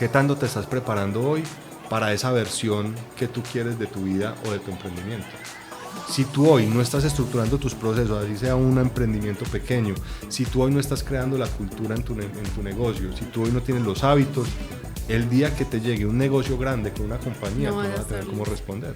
¿Qué tanto te estás preparando hoy para esa versión que tú quieres de tu vida o de tu emprendimiento? Si tú hoy no estás estructurando tus procesos, así sea un emprendimiento pequeño, si tú hoy no estás creando la cultura en tu negocio, si tú hoy no tienes los hábitos, el día que te llegue un negocio grande con una compañía, no vas a tener cómo responder.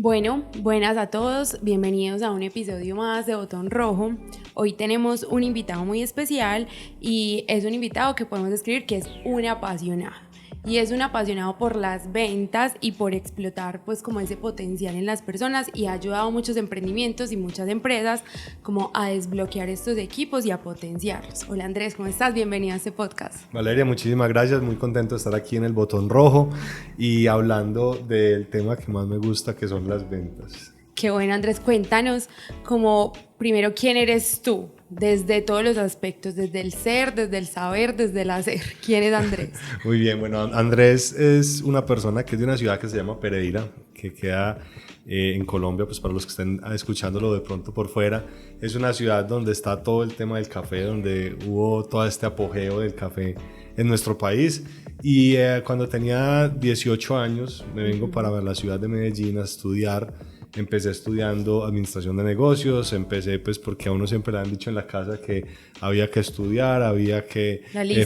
Bueno, buenas a todos, bienvenidos a un episodio más de Botón Rojo. Hoy tenemos un invitado muy especial y es un invitado que podemos describir que es un apasionado. Y es un apasionado por las ventas y por explotar pues como ese potencial en las personas, y ha ayudado a muchos emprendimientos y muchas empresas como a desbloquear estos equipos y a potenciarlos. Hola Andrés, ¿cómo estás? Bienvenido a este podcast. Valeria, muchísimas gracias, muy contento de estar aquí en el Botón Rojo y hablando del tema que más me gusta, que son las ventas. Qué bueno, Andrés, cuéntanos como primero quién eres tú, desde todos los aspectos, desde el ser, desde el saber, desde el hacer. ¿Quién es Andrés? Muy bien, bueno, Andrés es una persona que es de una ciudad que se llama Pereira, que queda en Colombia, pues para los que estén escuchándolo de pronto por fuera, es una ciudad donde está todo el tema del café, donde hubo todo este apogeo del café en nuestro país. Y cuando tenía 18 años me vengo para la ciudad de Medellín a estudiar. Empecé estudiando administración de negocios, empecé pues porque a uno siempre le han dicho en la casa que había que estudiar, había que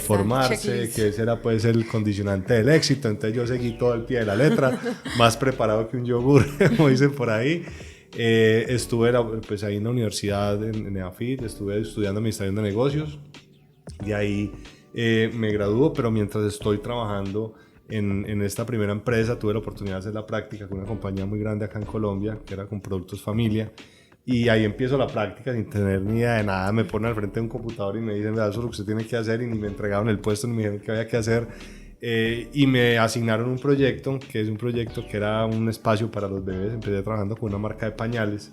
formarse, checklist, que ese era pues el condicionante del éxito. Entonces yo seguí todo al pie de la letra, más preparado que un yogur, como dicen por ahí. Estuve pues ahí en la universidad, en EAFIT, estuve estudiando administración de negocios, de ahí me graduó, pero mientras estoy trabajando en esta primera empresa tuve la oportunidad de hacer la práctica con una compañía muy grande acá en Colombia, que era con Productos Familia, y ahí empiezo la práctica sin tener ni idea de nada. Me ponen al frente de un computador y me dicen, eso es lo que usted tiene que hacer, y ni me entregaron el puesto ni me dijeron qué había que hacer, y me asignaron un proyecto, que es un proyecto que era un espacio para los bebés. Empecé trabajando con una marca de pañales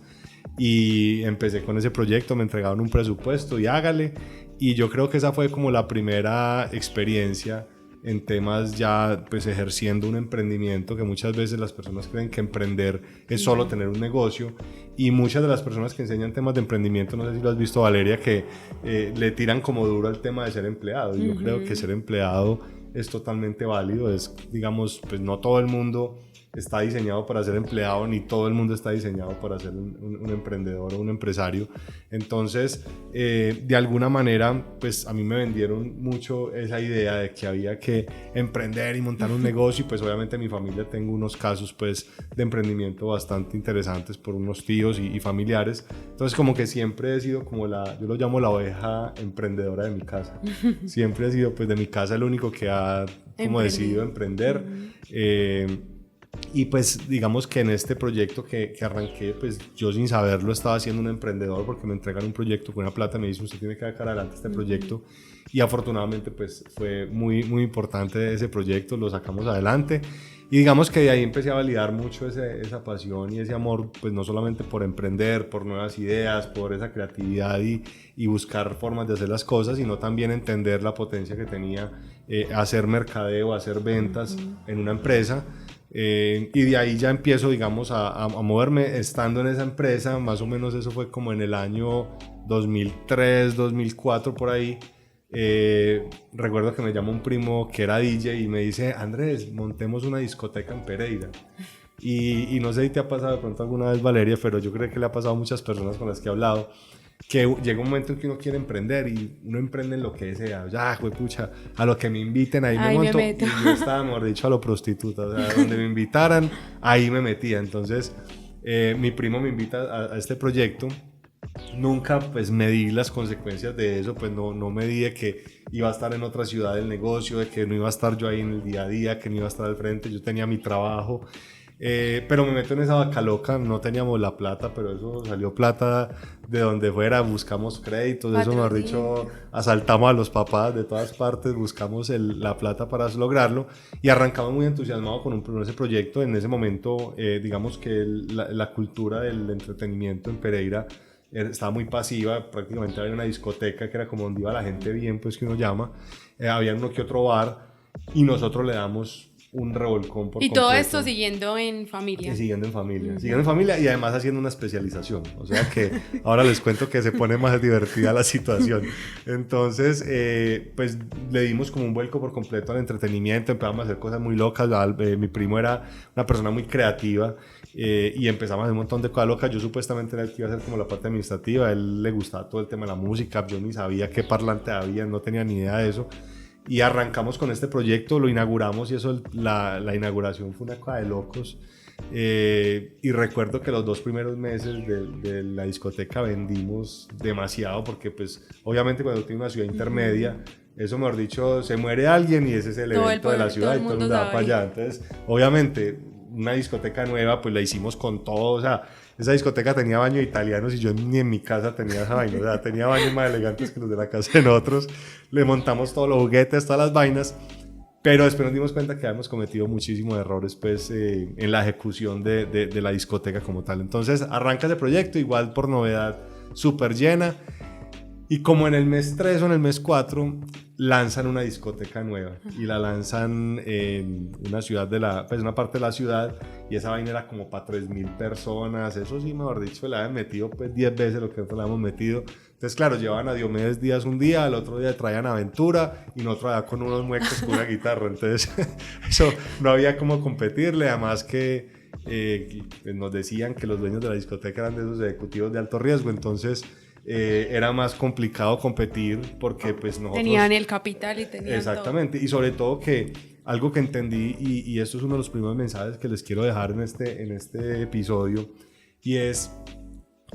y empecé con ese proyecto, me entregaron un presupuesto y hágale, y yo creo que esa fue como la primera experiencia en temas ya pues ejerciendo un emprendimiento, que muchas veces las personas creen que emprender es solo tener un negocio, y muchas de las personas que enseñan temas de emprendimiento, no sé si lo has visto, Valeria, que le tiran como duro al tema de ser empleado. Y yo creo que ser empleado es totalmente válido. Es, digamos, pues no todo el mundo está diseñado para ser empleado, ni todo el mundo está diseñado para ser un emprendedor o un empresario. Entonces, de alguna manera, pues a mí me vendieron mucho esa idea de que había que emprender y montar un negocio, y pues obviamente en mi familia tengo unos casos pues de emprendimiento bastante interesantes por unos tíos y familiares. Entonces como que siempre he sido como yo lo llamo la oveja emprendedora de mi casa. Siempre he sido pues de mi casa el único que ha como decidido emprender. Y pues digamos que en este proyecto que arranqué, pues yo sin saberlo estaba siendo un emprendedor, porque me entregan un proyecto con una plata y me dicen, usted tiene que sacar adelante este proyecto, y afortunadamente pues fue muy, muy importante ese proyecto, lo sacamos adelante, y digamos que de ahí empecé a validar mucho esa pasión y ese amor, pues no solamente por emprender, por nuevas ideas, por esa creatividad y buscar formas de hacer las cosas, sino también entender la potencia que tenía hacer mercadeo, hacer ventas en una empresa. Y de ahí ya empiezo, digamos, a moverme estando en esa empresa. Más o menos eso fue como en el año 2003, 2004 por ahí. Recuerdo que me llama un primo que era DJ y me dice, Andrés, montemos una discoteca en Pereira. Y no sé si te ha pasado de pronto alguna vez, Valeria, pero yo creo que le ha pasado a muchas personas con las que he hablado, que llega un momento en que uno quiere emprender y uno emprende en lo que sea. Ya, pucha, a lo que me inviten, ahí me monto. Y yo estaba, mejor dicho, a lo prostituta. O sea, donde me invitaran, ahí me metía. Entonces, mi primo me invita a este proyecto. Nunca pues medí las consecuencias de eso, pues no medí de que iba a estar en otra ciudad del negocio, de que no iba a estar yo ahí en el día a día, que no iba a estar al frente. Yo tenía mi trabajo. Pero me meto en esa vaca loca. No teníamos la plata, pero eso salió plata de donde fuera. Buscamos créditos, eso mejor dicho, asaltamos a los papás de todas partes, buscamos la plata para lograrlo, y arrancamos muy entusiasmados con ese proyecto. En ese momento, digamos que la cultura del entretenimiento en Pereira estaba muy pasiva. Prácticamente había una discoteca que era como donde iba la gente bien, pues que uno llama. Había uno que otro bar, y nosotros le damos un revolcón por Y completo. todo esto siguiendo en familia. Y siguiendo en familia. Siguiendo en familia y además haciendo una especialización. O sea que ahora les cuento que se pone más divertida la situación. Entonces, pues le dimos como un vuelco por completo al entretenimiento. Empezamos a hacer cosas muy locas. Mi primo era una persona muy creativa y empezamos a hacer un montón de cosas locas. Yo supuestamente era el que iba a hacer como la parte administrativa. A él le gustaba todo el tema de la música. Yo ni sabía qué parlante había, no tenía ni idea de eso. Y arrancamos con este proyecto, lo inauguramos y eso, la inauguración fue una cosa de locos. Y recuerdo que los 2 primeros meses de la discoteca vendimos demasiado porque pues obviamente cuando tiene una ciudad intermedia, eso mejor dicho, se muere alguien y ese es el evento de la ciudad y todo el mundo va para allá. Entonces obviamente una discoteca nueva pues la hicimos con todo, o sea, esa discoteca tenía baño italianos y yo ni en mi casa tenía esa vaina, o sea, tenía baños más elegantes que los de la casa de nosotros, le montamos todos los juguetes, todas las vainas, pero después nos dimos cuenta que habíamos cometido muchísimos errores pues en la ejecución de la discoteca como tal. Entonces arranca ese proyecto, igual por novedad, súper llena. Y como en el mes 3 o en el mes 4 lanzan una discoteca nueva y la lanzan en una ciudad pues una parte de la ciudad y esa vaina era como para 3,000 personas, eso sí, mejor dicho, le habían metido pues 10 veces lo que nosotros le habíamos metido. Entonces claro, llevaban a Diomedes Díaz un día, al otro día traían Aventura y nosotros allá con unos muecos con una guitarra, entonces eso no había como competirle, además que nos decían que los dueños de la discoteca eran de esos ejecutivos de alto riesgo, entonces era más complicado competir porque pues nosotros tenían el capital y tenían exactamente todo. Y sobre todo que algo que entendí y esto es uno de los primeros mensajes que les quiero dejar en este episodio y es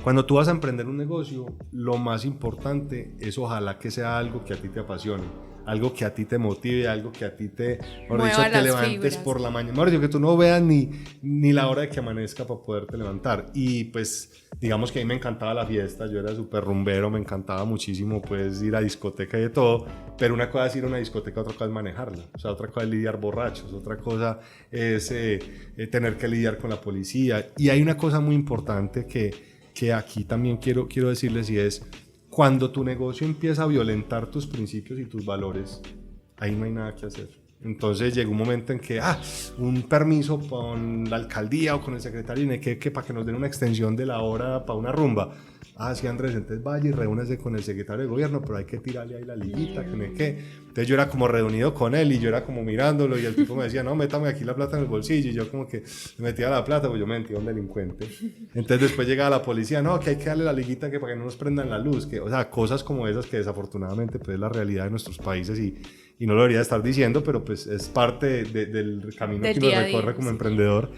cuando tú vas a emprender un negocio lo más importante es ojalá que sea algo que a ti te apasione, algo que a ti te motive, algo que a ti te levantes fibras por la mañana, Mauricio, que tú no veas ni la hora de que amanezca para poderte levantar. Y pues digamos que a mí me encantaba la fiesta, yo era súper rumbero, me encantaba muchísimo pues ir a discoteca y de todo, pero una cosa es ir a una discoteca, otra cosa es manejarla, o sea, otra cosa es lidiar borrachos, otra cosa es tener que lidiar con la policía. Y hay una cosa muy importante que aquí también quiero decirles y es cuando tu negocio empieza a violentar tus principios y tus valores, ahí no hay nada que hacer. Entonces llega un momento en que, un permiso con la alcaldía o con el secretario, que para que nos den una extensión de la hora para una rumba. Sí, Andrés, entonces vaya y reúnese con el secretario de gobierno, pero hay que tirarle ahí la liguita, que no es que. Entonces yo era como reunido con él y yo era como mirándolo y el tipo me decía, no, métame aquí la plata en el bolsillo, y yo como que me metía la plata, pues yo me metía un delincuente. Entonces después llegaba la policía, no, que hay que darle la liguita que para que no nos prendan la luz, o sea, cosas como esas que desafortunadamente pues es la realidad de nuestros países y no lo debería estar diciendo, pero pues es parte del camino que uno recorre como emprendedor.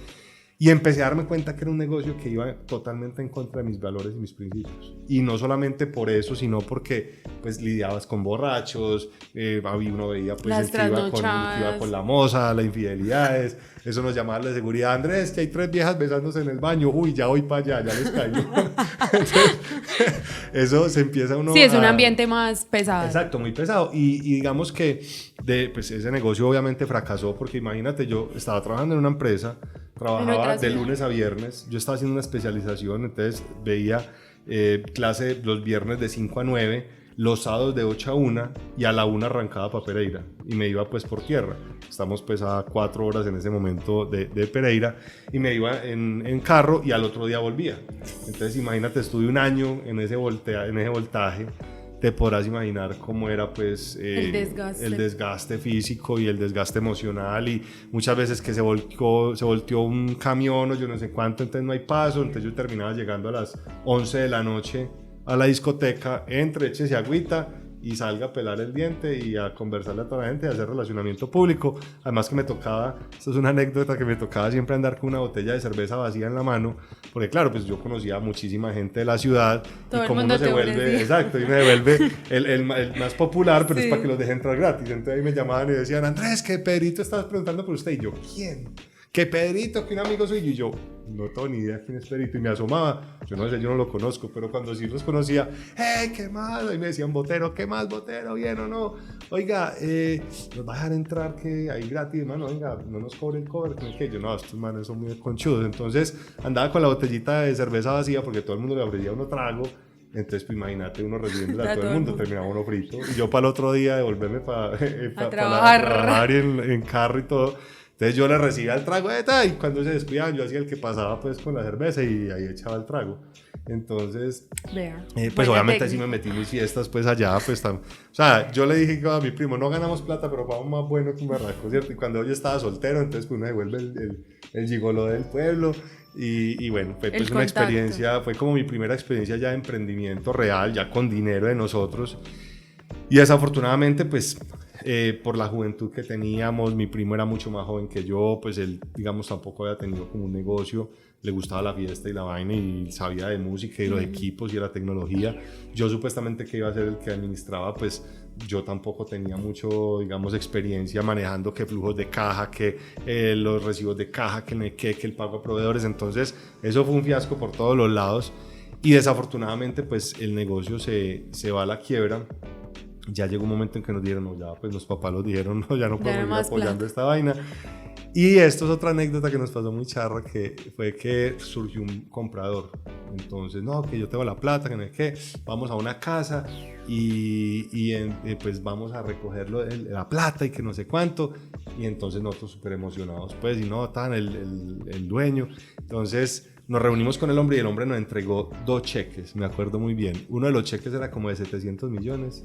Y empecé a darme cuenta que era un negocio que iba totalmente en contra de mis valores y mis principios. Y no solamente por eso, sino porque pues lidiabas con borrachos, uno veía pues el que iba con la moza, las infidelidades, eso nos llamaba la seguridad, Andrés, que hay 3 viejas besándose en el baño, uy, ya voy para allá, ya les caigo. Entonces, eso se empieza uno es un ambiente más pesado. Exacto, muy pesado. Y digamos que pues ese negocio obviamente fracasó porque imagínate, yo estaba trabajando en una empresa, trabajaba de lunes a viernes, yo estaba haciendo una especialización, entonces veía clase los viernes de 5 a 9, los sábados de 8 a 1 y a la 1 arrancaba para Pereira y me iba pues por tierra. Estamos pues a 4 horas en ese momento de Pereira y me iba en carro y al otro día volvía. Entonces imagínate, estuve un año en ese voltaje. Te podrás imaginar cómo era pues el desgaste físico y el desgaste emocional y muchas veces que se volteó un camión o yo no sé cuánto, entonces no hay paso, entonces yo terminaba llegando a las 11 de la noche a la discoteca, échese agüita y salga a pelar el diente y a conversarle a toda la gente, a hacer relacionamiento público. Además que me tocaba, esto es una anécdota, que me tocaba siempre andar con una botella de cerveza vacía en la mano, porque claro, pues yo conocía a muchísima gente de la ciudad todo y como uno se vuelve, exacto, y me vuelve el más popular, pero sí, es para que los deje entrar gratis. Entonces ahí me llamaban y decían, Andrés, ¿qué Pedrito estabas preguntando por usted? Y yo, ¿quién? ¿Qué Pedrito? ¿Que un amigo suyo? Y yo, no tengo ni idea quién es Pedrito. Y me asomaba, yo no sé, yo no lo conozco, pero cuando sí los conocía, ¿qué más? Y me decían, Botero, ¿qué más, Botero? ¿Bien o no? Oiga, nos va a dejar entrar que hay gratis, mano, venga, no nos cobre el cover. Que yo, no, estos manes son muy conchudos. Entonces andaba con la botellita de cerveza vacía porque todo el mundo le ofrecía uno trago. Entonces, pues imagínate uno recibiendo a todo el mundo, terminaba uno frito. Y yo para el otro día devolverme para trabajar en carro y todo. Entonces yo le recibía el trago y cuando se descuidaban yo hacía el que pasaba pues con la cerveza y ahí echaba el trago. Entonces, pues obviamente así me metí en mis fiestas pues allá, pues o sea, yo le dije a mi primo, no ganamos plata, pero vamos más bueno que un barraco, ¿cierto? Y cuando yo estaba soltero, entonces pues uno devuelve el gigolo del pueblo y bueno, fue pues una experiencia, fue como mi primera experiencia ya de emprendimiento real, ya con dinero de nosotros. Y desafortunadamente pues por la juventud que teníamos, mi primo era mucho más joven que yo, pues él digamos tampoco había tenido como un negocio, le gustaba la fiesta y la vaina y sabía de música y los equipos y de la tecnología. Yo supuestamente que iba a ser el que administraba, pues yo tampoco tenía mucho, digamos, experiencia manejando que flujos de caja, que los recibos de caja, que el pago a proveedores. Entonces eso fue un fiasco por todos los lados y desafortunadamente pues el negocio se va a la quiebra. Ya llegó un momento en que nos dijeron, no, ya pues los papás nos dijeron, no, ya no podemos ir apoyando esta vaina. Y esto es otra anécdota que nos pasó muy charra, que fue que surgió un comprador. Entonces, no, que yo tengo la plata, que no es que vamos a una casa y pues vamos a recoger la plata y que no sé cuánto. Y entonces nosotros súper emocionados, pues, y no, tan el dueño. Entonces nos reunimos con el hombre y el hombre nos entregó 2 cheques, me acuerdo muy bien. Uno de los cheques era como de 700 millones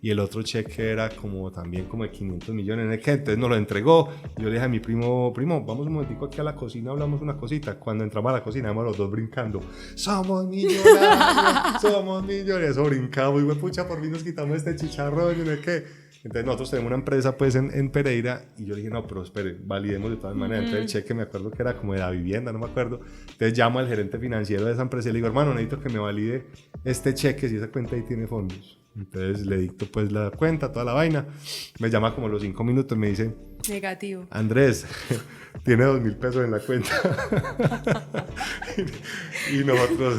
y el otro cheque era como también como de 500 millones. Entonces nos lo entregó. Yo le dije a mi primo, vamos un momentico aquí a la cocina, hablamos una cosita. Cuando entramos a la cocina, íbamos los dos brincando. ¡Somos millonarios! ¡Somos millonarios! Eso brincamos y pucha, por fin nos quitamos este chicharrón y no es que... Entonces nosotros tenemos una empresa pues en Pereira y yo le dije, no, pero espere, validemos de todas maneras. Entonces el cheque me acuerdo que era como de la vivienda, no me acuerdo. Entonces llamo al gerente financiero de esa empresa y le digo, hermano, necesito que me valide este cheque si esa cuenta ahí tiene fondos. Entonces le dicto pues la cuenta, toda la vaina. Me llama como a los 5 minutos, me dice, negativo. Andrés, tiene 2.000 pesos en la cuenta. Y nosotros,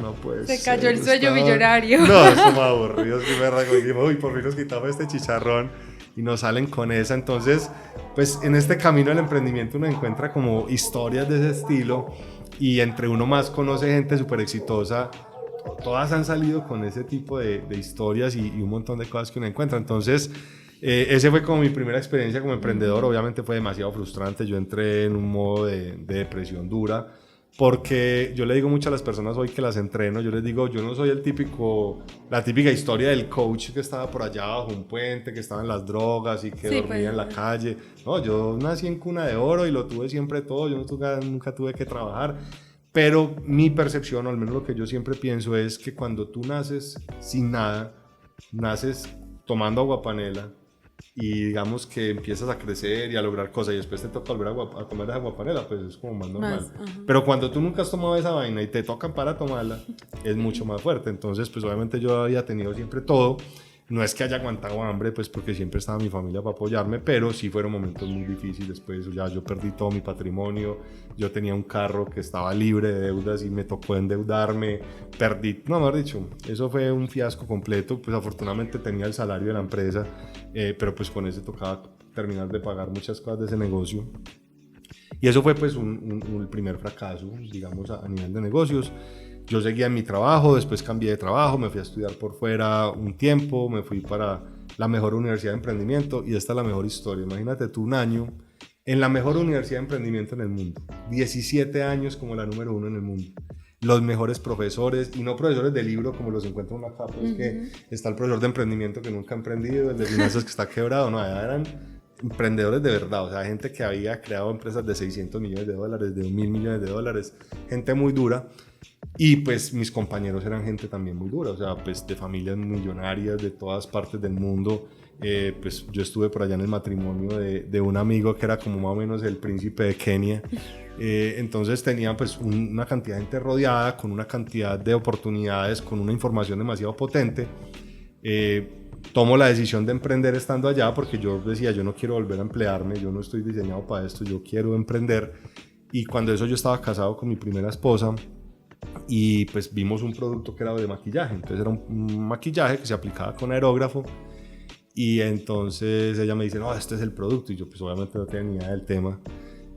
no puede ser. Se cayó el sueño millonario. No, somos aburridos. Y dijimos, uy, por fin nos quitamos este chicharrón y nos salen con esa. Entonces, pues en este camino del emprendimiento uno encuentra como historias de ese estilo y entre uno más conoce gente súper exitosa. Todas han salido con ese tipo de historias y un montón de cosas que uno encuentra. Entonces, ese fue como mi primera experiencia como emprendedor. Obviamente fue demasiado frustrante. Yo entré en un modo de depresión dura porque yo le digo mucho a las personas hoy que las entreno, yo les digo, yo no soy la típica historia del coach que estaba por allá bajo un puente, que estaba en las drogas y que dormía en la calle. No, yo nací en cuna de oro y lo tuve siempre todo. Yo nunca tuve que trabajar. Pero mi percepción, o al menos lo que yo siempre pienso, es que cuando tú naces sin nada, naces tomando aguapanela y digamos que empiezas a crecer y a lograr cosas y después te toca volver a tomar esa aguapanela, pues es como más normal. Pero cuando tú nunca has tomado esa vaina y te tocan para tomarla, es mucho más fuerte. Entonces, pues obviamente yo había tenido siempre todo. No es que haya aguantado hambre, pues porque siempre estaba mi familia para apoyarme, pero sí fueron momentos muy difíciles. Pues ya yo perdí todo mi patrimonio, yo tenía un carro que estaba libre de deudas y me tocó endeudarme, mejor dicho, eso fue un fiasco completo. Pues afortunadamente tenía el salario de la empresa, pero pues con ese tocaba terminar de pagar muchas cosas de ese negocio. Y eso fue pues un primer fracaso, digamos, a nivel de negocios. Yo seguía en mi trabajo, después cambié de trabajo, me fui a estudiar por fuera un tiempo, me fui para la mejor universidad de emprendimiento y esta es la mejor historia. Imagínate tú un año en la mejor universidad de emprendimiento en el mundo, 17 años como la número 1 en el mundo, los mejores profesores y no profesores de libro como los encuentro uno acá, pues que está el profesor de emprendimiento que nunca ha emprendido, el de finanzas que está quebrado, no, eran emprendedores de verdad, o sea, gente que había creado empresas de 600 millones de dólares, de 1.000 millones de dólares, gente muy dura. Y pues mis compañeros eran gente también muy dura, o sea, pues de familias millonarias de todas partes del mundo. Pues yo estuve por allá en el matrimonio de un amigo que era como más o menos el príncipe de Kenia. Entonces tenía pues una cantidad de gente rodeada, con una cantidad de oportunidades, con una información demasiado potente. Tomo la decisión de emprender estando allá porque yo decía, yo no quiero volver a emplearme, yo no estoy diseñado para esto, yo quiero emprender. Y cuando eso yo estaba casado con mi primera esposa, y pues vimos un producto que era de maquillaje, entonces era un maquillaje que se aplicaba con aerógrafo y entonces ella me dice, no, este es el producto y yo pues obviamente no tenía ni idea del tema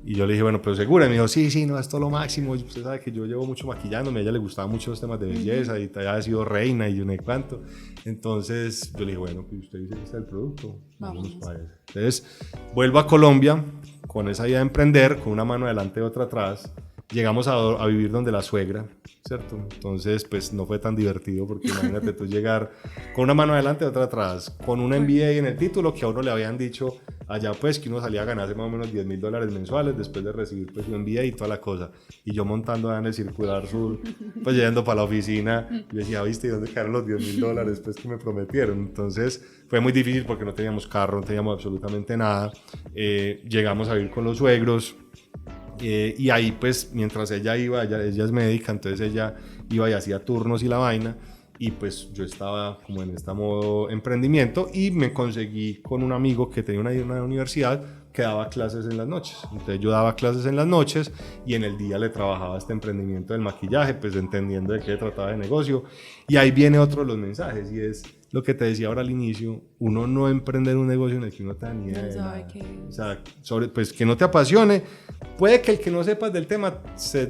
Y yo le dije, bueno, pero segura. Y me dijo, sí, sí, no, esto es lo máximo. Y usted sabe que yo llevo mucho maquillándome. A ella le gustaban mucho los temas de belleza y había sido reina y yo no sé cuánto. Entonces yo le dije, bueno, pues usted dice que este es el producto. Vámonos para eso. Entonces vuelvo a Colombia con esa idea de emprender, con una mano adelante y otra atrás. Llegamos a vivir donde la suegra, ¿cierto? Entonces, pues no fue tan divertido porque imagínate tú llegar con una mano adelante y otra atrás, con un MBA en el título que a uno le habían dicho allá pues que uno salía a ganarse más o menos $10,000 mensuales después de recibir pues un MBA y toda la cosa. Y yo montando en el Circular Sur, pues llegando para la oficina, yo decía, ¿viste? ¿Y dónde quedaron los $10,000 pues que me prometieron? Entonces fue muy difícil porque no teníamos carro, no teníamos absolutamente nada. Llegamos a vivir con los suegros. Y ahí pues mientras ella iba, ella es médica, entonces ella iba y hacía turnos y la vaina, y pues yo estaba como en este modo emprendimiento y me conseguí con un amigo que tenía una universidad que daba clases en las noches. Entonces yo daba clases en las noches y en el día le trabajaba este emprendimiento del maquillaje, pues entendiendo de qué trataba de negocio. Y ahí viene otro de los mensajes y es lo que te decía ahora al inicio, uno no emprender un negocio en el que uno te da ni idea de nada. O sea, pues que no te apasione, puede que el que no sepas del tema,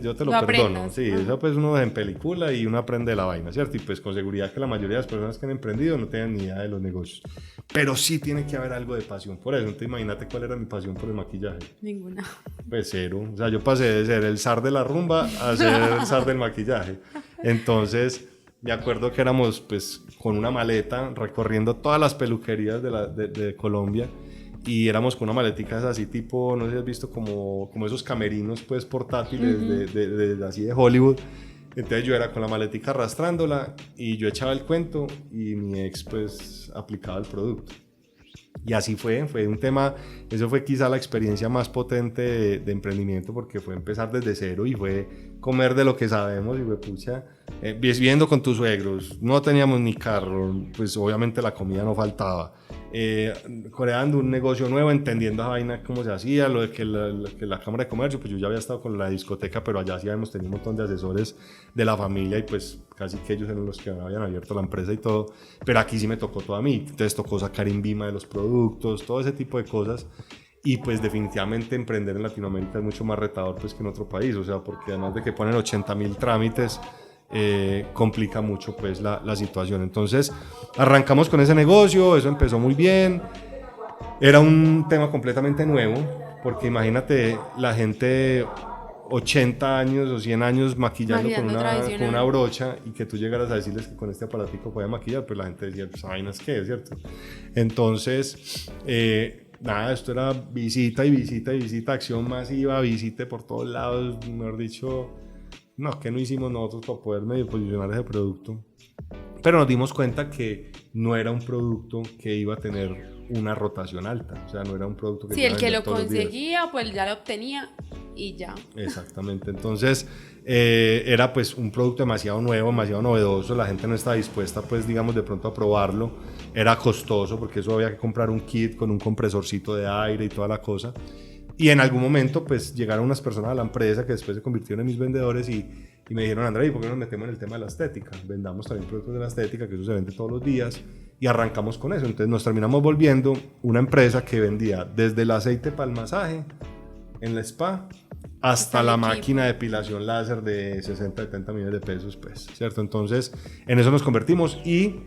yo te lo perdono. Sí, eso pues uno ve en película y uno aprende de la vaina, ¿cierto? Y pues con seguridad que la mayoría de las personas que han emprendido no tienen ni idea de los negocios. Pero sí tiene que haber algo de pasión por eso. Entonces imagínate cuál era mi pasión por el maquillaje. Ninguna. Pues cero. O sea, yo pasé de ser el zar de la rumba a ser el zar del maquillaje. Entonces me acuerdo que éramos pues con una maleta recorriendo todas las peluquerías de Colombia y éramos con una maletica así tipo, no sé si has visto como esos camerinos pues portátiles así de Hollywood. Entonces yo era con la maletica arrastrándola y yo echaba el cuento y mi ex pues aplicaba el producto. Y así fue un tema, eso fue quizá la experiencia más potente de emprendimiento porque fue empezar desde cero y fue comer de lo que sabemos y fue pucha, viviendo con tus suegros, no teníamos ni carro, pues obviamente la comida no faltaba, creando un negocio nuevo, entendiendo esa vaina cómo se hacía, lo de que la Cámara de Comercio, pues yo ya había estado con la discoteca, pero allá sí habíamos tenido un montón de asesores de la familia y pues casi que ellos eran los que habían abierto la empresa y todo, pero aquí sí me tocó todo a mí, entonces tocó sacar INVIMA de los productos, todo ese tipo de cosas. Y pues definitivamente emprender en Latinoamérica es mucho más retador pues que en otro país, o sea, porque además de que ponen 80,000 trámites, complica mucho pues la situación. Entonces arrancamos con ese negocio, eso empezó muy bien, era un tema completamente nuevo, porque imagínate la gente 80 años o 100 años maquillando con una brocha y que tú llegaras a decirles que con este aparatico podía maquillar, pues la gente decía, pues vainas qué, ¿cierto? Entonces nada, esto era visita y visita y visita, acción masiva, visite por todos lados, mejor dicho, no, que no hicimos nosotros para poder medio posicionar ese producto. Pero nos dimos cuenta que no era un producto que iba a tener una rotación alta, o sea, no era un producto que... Sí, el que lo conseguía, pues ya lo obtenía y ya. Exactamente, entonces era pues un producto demasiado nuevo, demasiado novedoso, la gente no estaba dispuesta pues digamos de pronto a probarlo, era costoso porque eso había que comprar un kit con un compresorcito de aire y toda la cosa. Y en algún momento pues llegaron unas personas a la empresa que después se convirtieron en mis vendedores y me dijeron, Andrés, ¿y por qué nos metemos en el tema de la estética? Vendamos también productos de la estética, que eso se vende todos los días, y arrancamos con eso. Entonces nos terminamos volviendo una empresa que vendía desde el aceite para el masaje en la spa hasta la máquina de depilación láser de 60, 70 millones de pesos, pues, ¿cierto? Entonces en eso nos convertimos y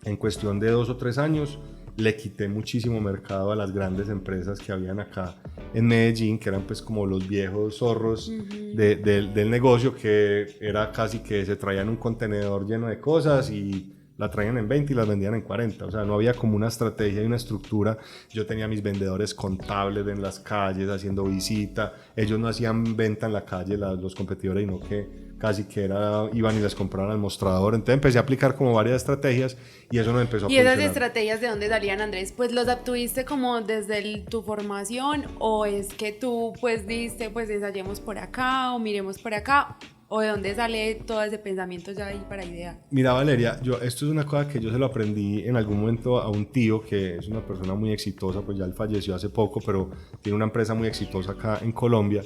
en cuestión de 2 o 3 años le quité muchísimo mercado a las grandes empresas que habían acá en Medellín, que eran pues como los viejos zorros del negocio, que era casi que se traían un contenedor lleno de cosas y la traían en 20 y las vendían en 40, o sea, no había como una estrategia y una estructura. Yo tenía mis vendedores contables en las calles haciendo visita, ellos no hacían venta en la calle, los competidores, sino que casi que iban y les compraban al mostrador. Entonces empecé a aplicar como varias estrategias y eso nos empezó a funcionar. ¿Y esas estrategias de dónde salían, Andrés? Pues los obtuviste como desde tu formación, o es que tú pues dijiste pues ensayemos por acá o miremos por acá, o de dónde sale todo ese pensamiento ya ahí para idear. Mira, Valeria, esto es una cosa que yo se lo aprendí en algún momento a un tío que es una persona muy exitosa, pues ya él falleció hace poco, pero tiene una empresa muy exitosa acá en Colombia,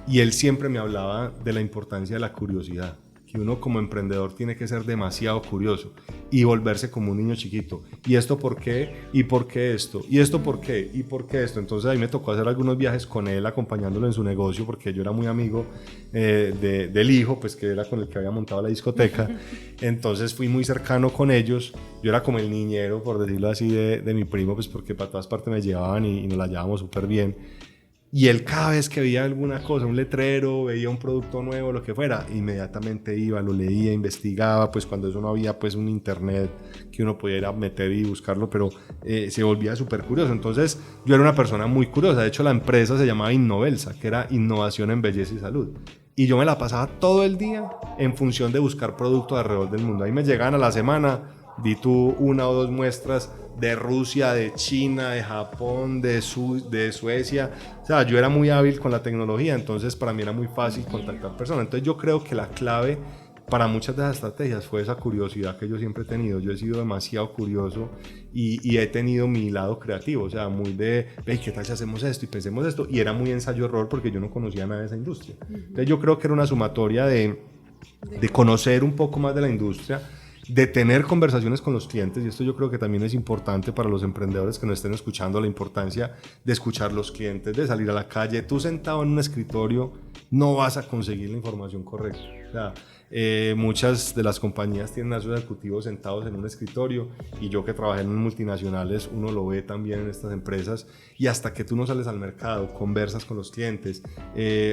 y él siempre me hablaba de la importancia de la curiosidad, que uno como emprendedor tiene que ser demasiado curioso y volverse como un niño chiquito. ¿Y esto por qué? ¿Y por qué esto? ¿Y esto por qué? ¿Y por qué esto? Entonces ahí me tocó hacer algunos viajes con él, acompañándolo en su negocio, porque yo era muy amigo del hijo, pues que era con el que había montado la discoteca. Entonces fui muy cercano con ellos. Yo era como el niñero, por decirlo así, de mi primo, pues porque para todas partes me llevaban y nos la llevábamos súper bien. Y él cada vez que veía alguna cosa, un letrero, veía un producto nuevo, lo que fuera, inmediatamente iba, lo leía, investigaba, pues cuando eso no había pues un internet que uno pudiera ir a meter y buscarlo, pero se volvía súper curioso. Entonces yo era una persona muy curiosa. De hecho la empresa se llamaba Innovelsa, que era Innovación en Belleza y Salud. Y yo me la pasaba todo el día en función de buscar productos alrededor del mundo. Ahí me llegaban a la semana, di tú 1 o 2 muestras de Rusia, de China, de Japón, de Suecia. O sea, yo era muy hábil con la tecnología, entonces para mí era muy fácil contactar personas. Entonces yo creo que la clave para muchas de las estrategias fue esa curiosidad que yo siempre he tenido. Yo he sido demasiado curioso y he tenido mi lado creativo, o sea, muy de, hey, ¿qué tal si hacemos esto y pensemos esto? Y era muy ensayo-error porque yo no conocía nada de esa industria. Entonces yo creo que era una sumatoria de conocer un poco más de la industria, de tener conversaciones con los clientes, y esto yo creo que también es importante para los emprendedores que nos estén escuchando, la importancia de escuchar los clientes, de salir a la calle. Tú sentado en un escritorio no vas a conseguir la información correcta. O sea, muchas de las compañías tienen a sus ejecutivos sentados en un escritorio, y yo que trabajé en multinacionales, uno lo ve también en estas empresas, y hasta que tú no sales al mercado, conversas con los clientes,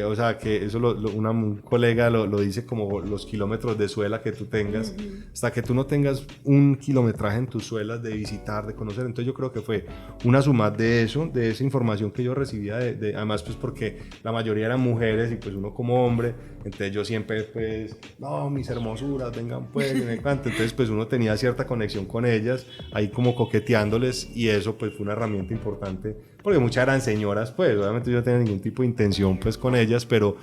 o sea, que eso un colega lo dice como los kilómetros de suela que tú tengas, hasta que tú no tengas un kilometraje en tus suelas de visitar, de conocer. Entonces yo creo que fue una suma de eso, de esa información que yo recibía, además pues porque la mayoría eran mujeres y pues uno como hombre, entonces yo siempre pues, no, mis hermosuras, vengan pues, y me encanta. Entonces pues uno tenía cierta conexión con ellas, ahí como coqueteándoles, y eso pues fue una herramienta importante, porque muchas eran señoras, pues obviamente yo no tenía ningún tipo de intención pues con ellas, pero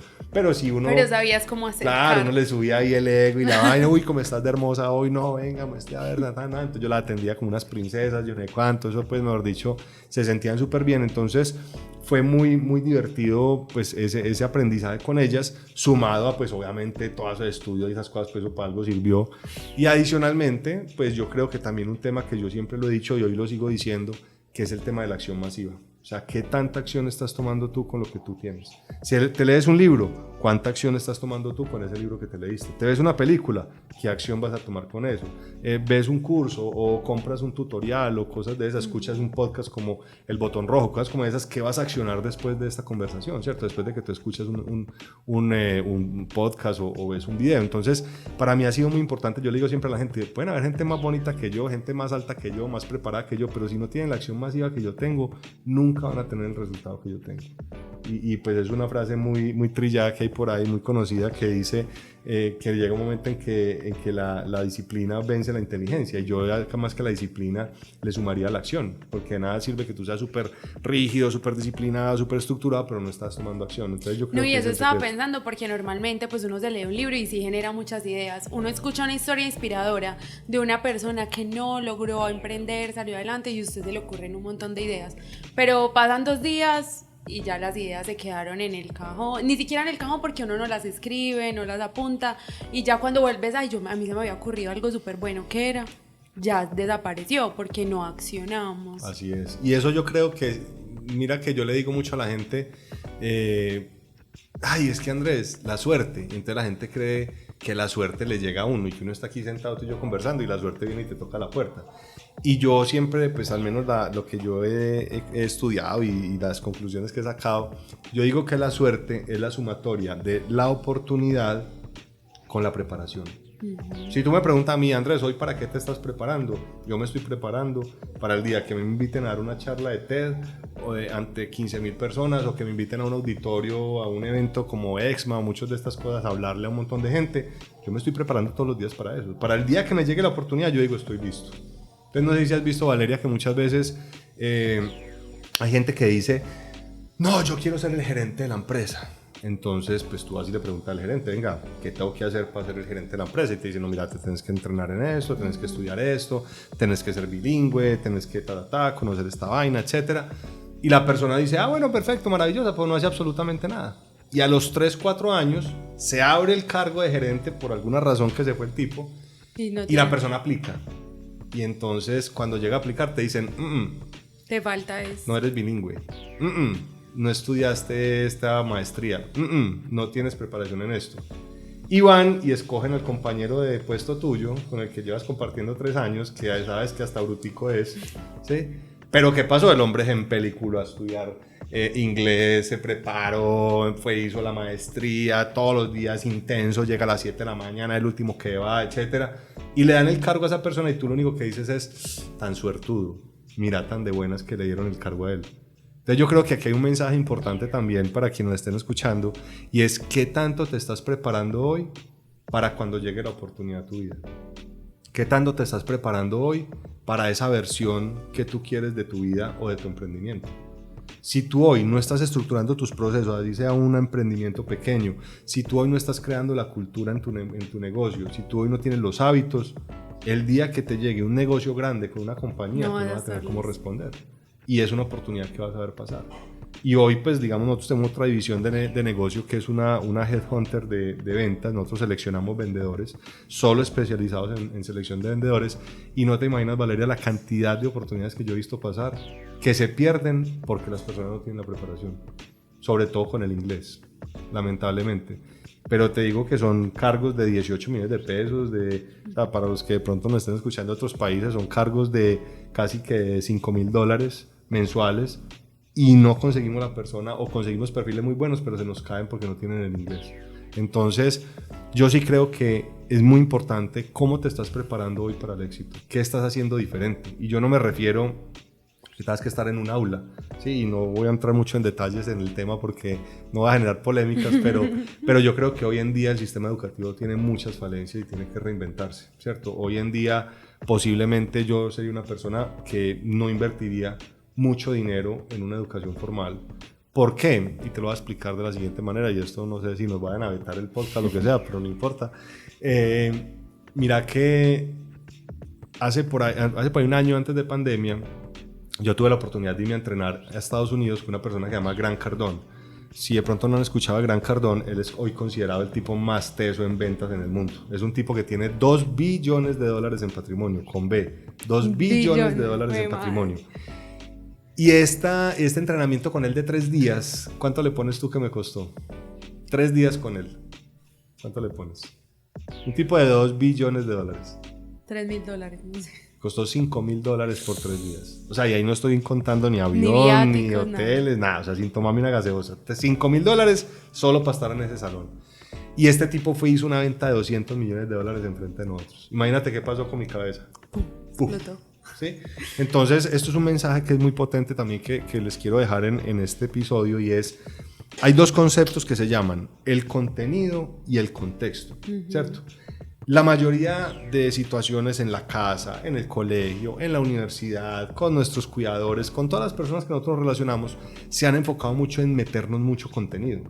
si uno... Pero sabías cómo hacer. Claro, uno le subía ahí el ego y la vaina, uy, cómo estás de hermosa hoy, no, venga, muestre a ver, entonces yo la atendía como unas princesas, yo no sé cuánto, eso pues mejor dicho, se sentían súper bien. Entonces fue muy, muy divertido pues ese aprendizaje con ellas, sumado a pues obviamente todo ese estudio y esas cosas, pues eso para algo sirvió. Y adicionalmente, pues yo creo que también un tema que yo siempre lo he dicho y hoy lo sigo diciendo, que es el tema de la acción masiva. O sea, ¿qué tanta acción estás tomando tú con lo que tú tienes? Si te lees un libro, ¿cuánta acción estás tomando tú con ese libro que te leíste? ¿Te ves una película? ¿Qué acción vas a tomar con eso? ¿Ves un curso o compras un tutorial o cosas de esas? ¿Escuchas un podcast como El Botón Rojo? Cosas como esas, ¿qué vas a accionar después de esta conversación? ¿Cierto? Después de que tú escuchas un podcast o ves un video. Entonces, para mí ha sido muy importante. Yo le digo siempre a la gente, pueden haber gente más bonita que yo, gente más alta que yo, más preparada que yo, pero si no tienen la acción masiva que yo tengo, nunca van a tener el resultado que yo tengo. Y pues es una frase muy, muy trillada que hay por ahí, muy conocida, que dice que llega un momento en que la disciplina vence la inteligencia, y yo más que la disciplina le sumaría la acción, porque de nada sirve que tú seas súper rígido, súper disciplinado, súper estructurado, pero no estás tomando acción. Entonces yo creo no, y que eso estaba pensando, porque normalmente pues uno se lee un libro y sí genera muchas ideas. Uno escucha una historia inspiradora de una persona que no logró emprender, salió adelante, y a usted se le ocurren un montón de ideas, pero pasan 2 días y ya las ideas se quedaron en el cajón, ni siquiera en el cajón, porque uno no las escribe, no las apunta, y ya cuando vuelves, a mí se me había ocurrido algo súper bueno, ¿qué era? Ya desapareció porque no accionamos. Así es. Y eso yo creo que, mira que yo le digo mucho a la gente, ay, es que Andrés, la suerte. Y entonces la gente cree que la suerte le llega a uno y que uno está aquí sentado tú y yo conversando y la suerte viene y te toca la puerta. Y yo siempre, pues al menos lo que yo he estudiado y las conclusiones que he sacado, yo digo que la suerte es la sumatoria de la oportunidad con la preparación. Si tú me preguntas a mí, Andrés, ¿hoy para qué te estás preparando? Yo me estoy preparando para el día que me inviten a dar una charla de TED ante 15,000 personas, o que me inviten a un auditorio, a un evento como EXMA o muchas de estas cosas, a hablarle a un montón de gente. Yo me estoy preparando todos los días para eso. Para el día que me llegue la oportunidad, yo digo, estoy listo. Entonces no sé si has visto, Valeria, que muchas veces hay gente que dice, no, yo quiero ser el gerente de la empresa. Entonces, pues tú vas y le preguntas al gerente, venga, ¿qué tengo que hacer para ser el gerente de la empresa? Y te dice, no, mira, te tienes que entrenar en esto, tienes que estudiar esto, tienes que ser bilingüe, tienes que conocer esta vaina, etc. Y la persona dice, bueno, perfecto, maravilloso, pues no hace absolutamente nada. Y a los 3, 4 años se abre el cargo de gerente por alguna razón que se fue el tipo y la persona aplica. Y entonces cuando llega a aplicar te dicen, te falta eso. No eres bilingüe, no estudiaste esta maestría, no tienes preparación en esto. Y van y escogen al compañero de puesto tuyo con el que llevas compartiendo 3 años, que ya sabes que hasta brutico es, ¿sí? Pero ¿qué pasó? El hombre se empeliculó a estudiar inglés, se preparó, hizo la maestría, todos los días intenso, llega a las 7 de la mañana, el último que va, etc. Y le dan el cargo a esa persona y tú lo único que dices es, tan suertudo, mira tan de buenas que le dieron el cargo a él. Entonces yo creo que aquí hay un mensaje importante también para quienes nos estén escuchando, y es ¿qué tanto te estás preparando hoy para cuando llegue la oportunidad a tu vida? ¿Qué tanto te estás preparando hoy para esa versión que tú quieres de tu vida o de tu emprendimiento? Si tú hoy no estás estructurando tus procesos, así sea un emprendimiento pequeño, si tú hoy no estás creando la cultura en tu negocio, si tú hoy no tienes los hábitos, el día que te llegue un negocio grande con una compañía, tú no vas a tener cómo responder. Y es una oportunidad que vas a ver pasar. Y hoy, pues, digamos, nosotros tenemos otra división de negocio que es una headhunter de ventas. Nosotros seleccionamos vendedores, solo especializados en selección de vendedores. Y no te imaginas, Valeria, la cantidad de oportunidades que yo he visto pasar que se pierden porque las personas no tienen la preparación, sobre todo con el inglés, lamentablemente. Pero te digo que son cargos de 18 millones de pesos, o sea, para los que de pronto nos estén escuchando de otros países, son cargos de casi que $5,000 mensuales, y no conseguimos la persona, o conseguimos perfiles muy buenos, pero se nos caen porque no tienen el inglés. Entonces, yo sí creo que es muy importante cómo te estás preparando hoy para el éxito, qué estás haciendo diferente. Y yo no me refiero que tengas que estar en un aula, ¿sí? Y no voy a entrar mucho en detalles en el tema porque no va a generar polémicas, pero yo creo que hoy en día el sistema educativo tiene muchas falencias y tiene que reinventarse, ¿cierto? Hoy en día posiblemente yo sería una persona que no invertiría mucho dinero en una educación formal. ¿Por qué? Y te lo voy a explicar de la siguiente manera, y esto no sé si nos vayan a vetar el podcast o lo que sea, pero no importa. Mira que hace por ahí un año antes de pandemia, yo tuve la oportunidad de irme a entrenar a Estados Unidos con una persona que se llama Grant Cardone. Si de pronto no han escuchado a Grant Cardone, él es hoy considerado el tipo más teso en ventas en el mundo. Es un tipo que tiene $2 billones en patrimonio, con B, $2 billones en patrimonio. Y este entrenamiento con él de 3 días, ¿cuánto le pones tú que me costó? 3 días con él. ¿Cuánto le pones? Un tipo de $2 billones. $3,000, no sé. Costó $5,000 por 3 días. O sea, y ahí no estoy contando ni avión, ni hoteles, nada. O sea, sin tomarme una gaseosa. $5,000 solo para estar en ese salón. Y este tipo hizo una venta de $200 millones enfrente de nosotros. Imagínate qué pasó con mi cabeza. Explotó. ¿Sí? Entonces, esto es un mensaje que es muy potente también que les quiero dejar en este episodio, y es, hay 2 conceptos que se llaman el contenido y el contexto, ¿cierto? La mayoría de situaciones en la casa, en el colegio, en la universidad, con nuestros cuidadores, con todas las personas que nosotros nos relacionamos, se han enfocado mucho en meternos mucho contenido.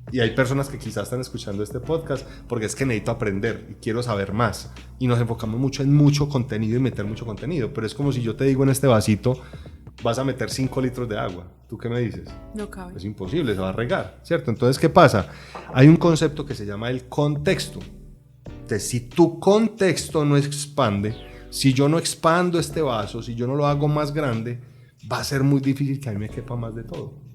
Y hay personas que quizás están escuchando este podcast porque es que necesito aprender y quiero saber más. Y nos enfocamos mucho en mucho contenido y meter mucho contenido. Pero es como si yo te digo en este vasito, vas a meter 5 litros de agua. ¿Tú qué me dices? No cabe. Es imposible, se va a regar, ¿cierto? Entonces, ¿qué pasa? Hay un concepto que se llama el contexto. Entonces, si tu contexto no expande, si yo no expando este vaso, si yo no lo hago más grande, va a ser muy difícil que a mí me quepa más de todo.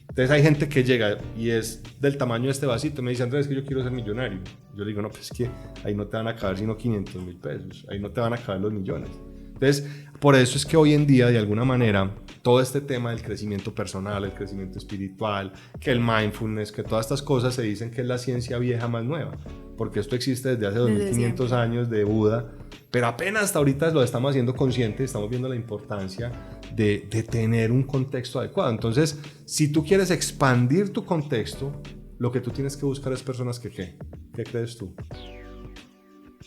Entonces hay gente que llega y es del tamaño de este vasito y me dice, Andrés, es que yo quiero ser millonario. Yo le digo, no, pues es que ahí no te van a caber sino 500,000 pesos, ahí no te van a caber los millones. Entonces, por eso es que hoy en día, de alguna manera, todo este tema del crecimiento personal, el crecimiento espiritual, que el mindfulness, que todas estas cosas se dicen que es la ciencia vieja más nueva, porque esto existe desde hace 2500 años de Buda, pero apenas hasta ahorita lo estamos haciendo consciente, estamos viendo la importancia de tener un contexto adecuado. Entonces, si tú quieres expandir tu contexto, lo que tú tienes que buscar es personas que ¿qué? ¿Qué crees tú?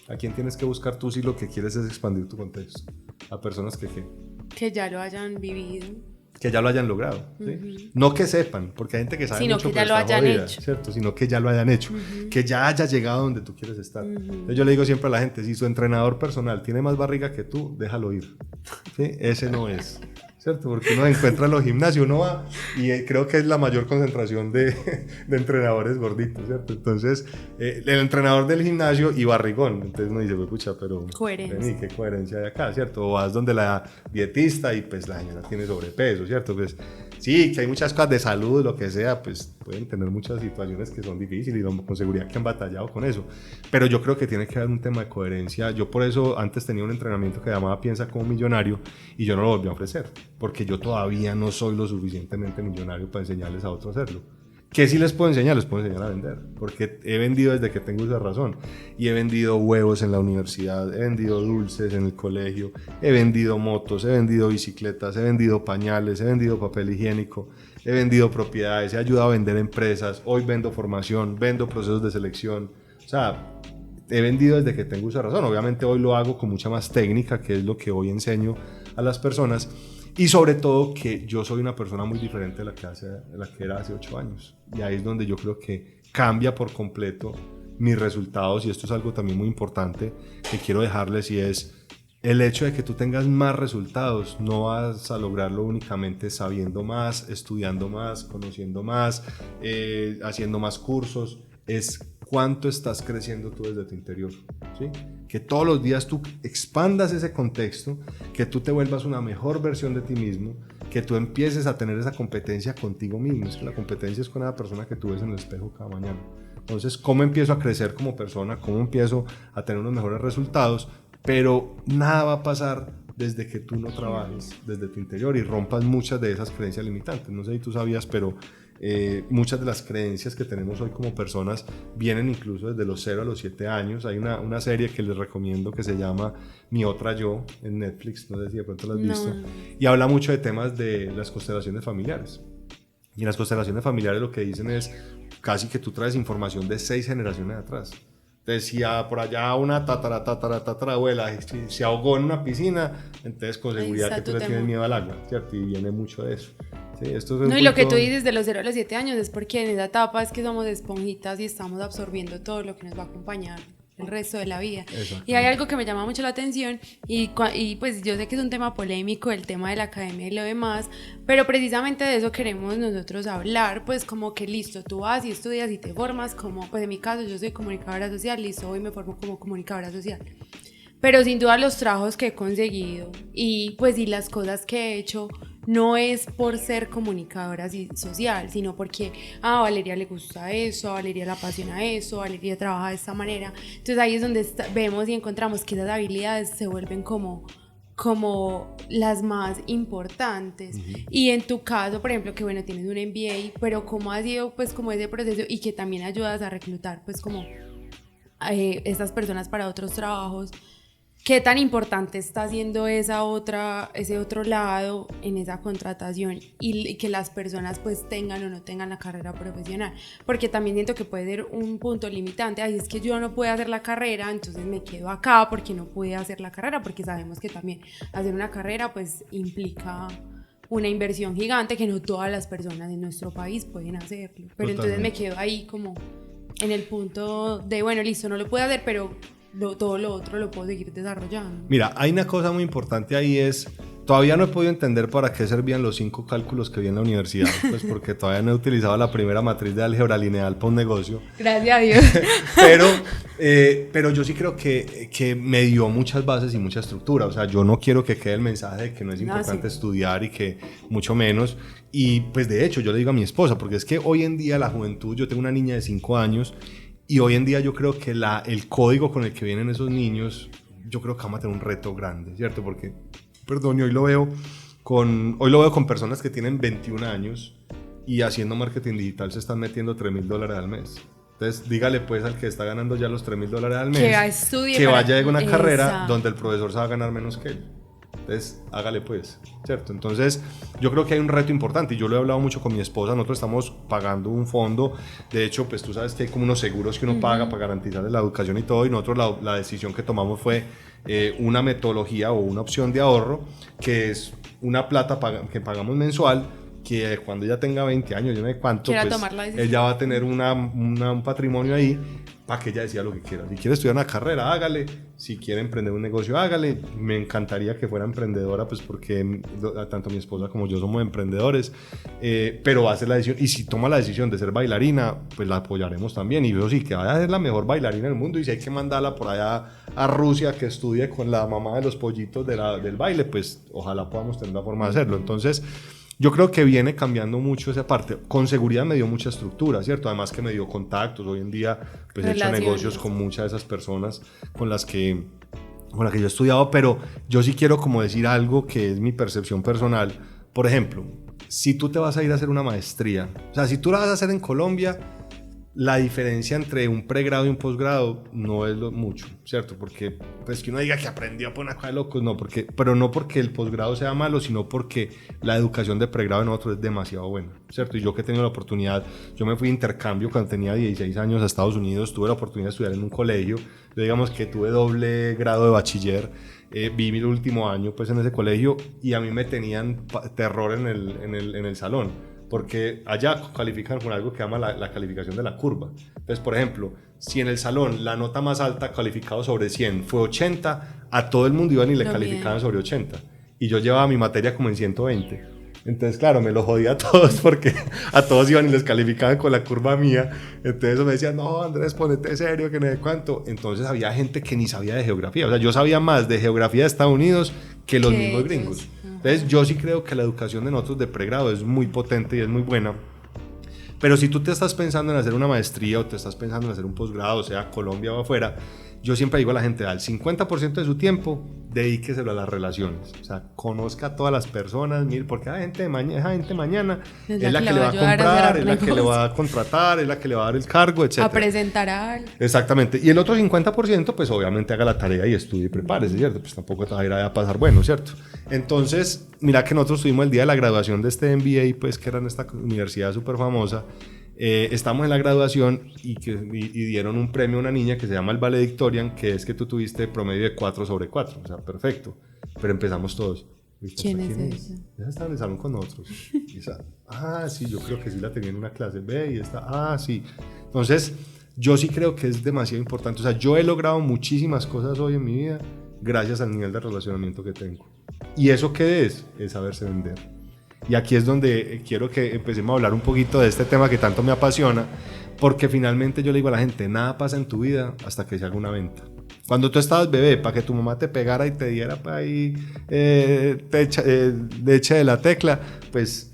¿A quién tienes que buscar tú si lo que quieres es expandir tu contexto? A personas que ¿qué? Que ya lo hayan vivido. Que ya lo hayan logrado, ¿sí? No que sepan, porque hay gente que sabe sino mucho, que ya pero lo está hayan jodida, hecho. ¿cierto? Sino que ya lo hayan hecho, que ya haya llegado donde tú quieres estar. Entonces yo le digo siempre a la gente, si su entrenador personal tiene más barriga que tú, déjalo ir, ¿sí? Ese no es. ¿cierto? Porque uno encuentra en los gimnasios, uno va y creo que es la mayor concentración de entrenadores gorditos, ¿cierto? Entonces, el entrenador del gimnasio y barrigón, entonces uno dice, pucha, pero coherencia. ¿qué coherencia hay acá, ¿cierto? O vas donde la dietista y pues la señora tiene sobrepeso, ¿cierto? Pues sí, que hay muchas cosas de salud, lo que sea, pues pueden tener muchas situaciones que son difíciles y con seguridad que han batallado con eso, pero yo creo que tiene que haber un tema de coherencia. Yo por eso antes tenía un entrenamiento que llamaba Piensa como millonario y yo no lo volví a ofrecer, porque yo todavía no soy lo suficientemente millonario para enseñarles a otros a hacerlo. ¿Qué sí les puedo enseñar? Les puedo enseñar a vender, porque he vendido desde que tengo esa razón, y he vendido huevos en la universidad, he vendido dulces en el colegio, he vendido motos, he vendido bicicletas, he vendido pañales, he vendido papel higiénico, he vendido propiedades, he ayudado a vender empresas, hoy vendo formación, vendo procesos de selección, o sea, he vendido desde que tengo esa razón. Obviamente hoy lo hago con mucha más técnica, que es lo que hoy enseño a las personas, y sobre todo que yo soy una persona muy diferente de la que era hace 8 años, y ahí es donde yo creo que cambia por completo mis resultados. Y esto es algo también muy importante que quiero dejarles, y es el hecho de que tú tengas más resultados. No vas a lograrlo únicamente sabiendo más, estudiando más, conociendo más, haciendo más cursos. Es cuánto estás creciendo tú desde tu interior, ¿sí? Que todos los días tú expandas ese contexto, que tú te vuelvas una mejor versión de ti mismo, que tú empieces a tener esa competencia contigo mismo. Es que la competencia es con esa persona que tú ves en el espejo cada mañana. Entonces, ¿cómo empiezo a crecer como persona? ¿Cómo empiezo a tener unos mejores resultados? Pero nada va a pasar desde que tú no trabajes desde tu interior y rompas muchas de esas creencias limitantes. No sé si tú sabías, pero muchas de las creencias que tenemos hoy como personas vienen incluso desde los 0 a los 7 años. Hay una serie que les recomiendo que se llama Mi Otra Yo en Netflix, no sé si de pronto la has visto, y habla mucho de temas de las constelaciones familiares. Y en las constelaciones familiares lo que dicen es casi que tú traes información de 6 generaciones atrás. Decía por allá una tatarabuela se ahogó en una piscina, entonces con seguridad que tú le tienes miedo al agua, ¿cierto? Y viene mucho de eso. Sí, esto es no, y lo que tú dices de los 0 a los 7 años es porque en esa etapa es que somos esponjitas y estamos absorbiendo todo lo que nos va a acompañar el resto de la vida. Y hay algo que me llama mucho la atención y pues yo sé que es un tema polémico, el tema de la academia y lo demás, pero precisamente de eso queremos nosotros hablar. Pues como que listo, tú vas y estudias y te formas como, pues en mi caso yo soy comunicadora social, listo, hoy me formo como comunicadora social, pero sin duda los trabajos que he conseguido y pues y las cosas que he hecho no es por ser comunicadora social, sino porque a Valeria le gusta eso, a Valeria le apasiona eso, a Valeria trabaja de esta manera. Entonces ahí es donde vemos y encontramos que esas habilidades se vuelven como las más importantes. Y en tu caso, por ejemplo, que bueno, tienes un MBA, pero ¿cómo ha sido pues como ese proceso y que también ayudas a reclutar pues como estas personas para otros trabajos? ¿Qué tan importante está haciendo ese otro lado en esa contratación y que las personas pues tengan o no tengan la carrera profesional? Porque también siento que puede ser un punto limitante. Ay, es que yo no puedo hacer la carrera, entonces me quedo acá porque no pude hacer la carrera, porque sabemos que también hacer una carrera pues implica una inversión gigante que no todas las personas en nuestro país pueden hacerlo. Pero entonces me quedo ahí como en el punto de, bueno, listo, no lo puedo hacer, pero todo lo otro lo puedo seguir desarrollando. Mira, hay una cosa muy importante ahí, es todavía no he podido entender para qué servían los 5 cálculos que vi en la universidad, pues porque todavía no he utilizado la primera matriz de álgebra lineal para un negocio. Gracias a Dios. pero yo sí creo que me dio muchas bases y mucha estructura. O sea, yo no quiero que quede el mensaje de que no es importante estudiar y que mucho menos. Y pues de hecho yo le digo a mi esposa, porque es que hoy en día la juventud, yo tengo una niña de 5 años y hoy en día yo creo que el código con el que vienen esos niños, yo creo que vamos a tener un reto grande, ¿cierto? Porque, perdón, y hoy lo veo con personas que tienen 21 años y haciendo marketing digital se están metiendo $3,000 al mes. Entonces, dígale pues al que está ganando ya los $3,000 al mes que vaya a una carrera donde el profesor se va a ganar menos que él. Entonces, hágale pues, ¿cierto? Entonces, yo creo que hay un reto importante y yo lo he hablado mucho con mi esposa. Nosotros estamos pagando un fondo. De hecho, pues tú sabes que hay como unos seguros que uno paga para garantizar la educación y todo. Y nosotros la decisión que tomamos fue una metodología o una opción de ahorro que es una plata que pagamos mensual que cuando ella tenga 20 años, yo no sé cuánto, quiera pues tomar la decisión. ella va a tener un patrimonio ahí para que ella decida lo que quiera. Si quiere estudiar una carrera, hágale. Si quiere emprender un negocio, hágale. Me encantaría que fuera emprendedora, pues porque tanto mi esposa como yo somos emprendedores, pero va a hacer la decisión. Y si toma la decisión de ser bailarina, pues la apoyaremos también. Y yo sí, que vaya a ser la mejor bailarina del mundo. Y si hay que mandarla por allá a Rusia que estudie con la mamá de los pollitos del baile, pues ojalá podamos tener la forma de hacerlo. Entonces, yo creo que viene cambiando mucho esa parte. Con seguridad me dio mucha estructura, ¿cierto? Además que me dio contactos. Hoy en día pues he hecho negocios con muchas de esas personas con las que yo he estudiado, pero yo sí quiero como decir algo que es mi percepción personal. Por ejemplo, si tú te vas a ir a hacer una maestría, o sea, si tú la vas a hacer en Colombia, la diferencia entre un pregrado y un posgrado no es mucho, ¿cierto? Porque pues que uno diga que aprendió por una cosa de locos, no, pero no porque el posgrado sea malo, sino porque la educación de pregrado en nosotros es demasiado buena, ¿cierto? Y yo que he tenido la oportunidad, yo me fui de intercambio cuando tenía 16 años a Estados Unidos, tuve la oportunidad de estudiar en un colegio, yo digamos que tuve doble grado de bachiller, viví mi último año pues en ese colegio y a mí me tenían terror en el salón. Porque allá califican con algo que llama la calificación de la curva. Entonces, por ejemplo, si en el salón la nota más alta calificado sobre 100 fue 80, a todo el mundo iban y le calificaban sobre 80. Y yo llevaba mi materia como en 120. Entonces, claro, me lo jodía a todos porque a todos iban y les calificaban con la curva mía. Entonces me decían, no, Andrés, ponete serio, que no sé cuánto. Entonces había gente que ni sabía de geografía. O sea, yo sabía más de geografía de Estados Unidos que los mismos gringos. Entonces yo sí creo que la educación de nosotros de pregrado es muy potente y es muy buena, pero si tú te estás pensando en hacer una maestría o te estás pensando en hacer un posgrado, sea Colombia o afuera, yo siempre digo a la gente, al 50% de su tiempo, dedíqueselo a las relaciones. O sea, conozca a todas las personas, mire, porque esa gente mañana es la que le va a comprar, es la que le va a contratar, es la que le va a dar el cargo, etc. A presentar a alguien. Exactamente. Y el otro 50%, pues obviamente haga la tarea y estudie y prepárese, ¿cierto? Pues tampoco te va a ir a pasar bueno, ¿cierto? Entonces, mira que nosotros tuvimos el día de la graduación de este MBA, pues que era en esta universidad súper famosa. Estamos en la graduación y dieron un premio a una niña que se llama el Valedictorian, que es que tú tuviste promedio de 4 sobre 4, o sea, perfecto. Pero empezamos todos. ¿Quién es esa? Esa estaba en el salón con nosotros. Sí, yo creo que sí la tenía en una clase. Ve, y esta, sí. Entonces, yo sí creo que es demasiado importante. O sea, yo he logrado muchísimas cosas hoy en mi vida gracias al nivel de relacionamiento que tengo. ¿Y eso qué es? Es saberse vender. Y aquí es donde quiero que empecemos a hablar un poquito de este tema que tanto me apasiona, porque finalmente yo le digo a la gente, nada pasa en tu vida hasta que se haga una venta. Cuando tú estabas bebé, para que tu mamá te pegara y te diera para ahí leche de la tecla, pues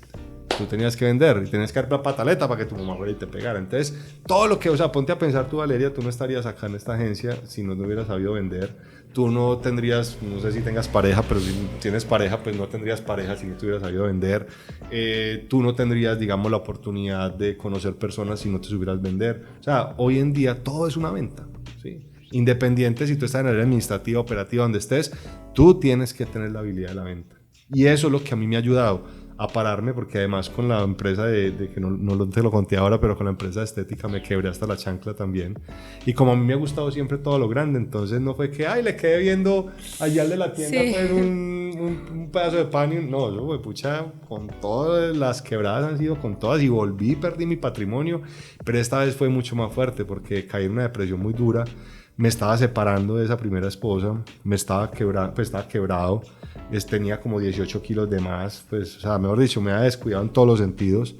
tú tenías que vender y tenías que dar la pataleta para que tu mamá fuera y te pegara. Entonces, todo lo que, o sea, ponte a pensar tú, Valeria, tú no estarías acá en esta agencia si no hubieras sabido vender. Tú no tendrías, no sé si tengas pareja, pero si tienes pareja, pues no tendrías pareja si no te hubieras sabido vender. Tú no tendrías, digamos, la oportunidad de conocer personas si no te supieras vender. O sea, hoy en día todo es una venta, ¿sí? Independiente si tú estás en el área administrativa, operativa, donde estés, tú tienes que tener la habilidad de la venta. Y eso es lo que a mí me ha ayudado a pararme, porque además con la empresa de que no te lo conté ahora, pero con la empresa de estética me quebré hasta la chancla también. Y como a mí me ha gustado siempre todo lo grande, entonces no fue que, le quedé viendo allá al de la tienda pues un pedazo de pan y no, yo, pucha, con todas las quebradas han sido con todas y volví, perdí mi patrimonio, pero esta vez fue mucho más fuerte porque caí en una depresión muy dura. Me estaba separando de esa primera esposa, estaba quebrado, tenía como 18 kilos de más, pues, o sea, mejor dicho, me había descuidado en todos los sentidos,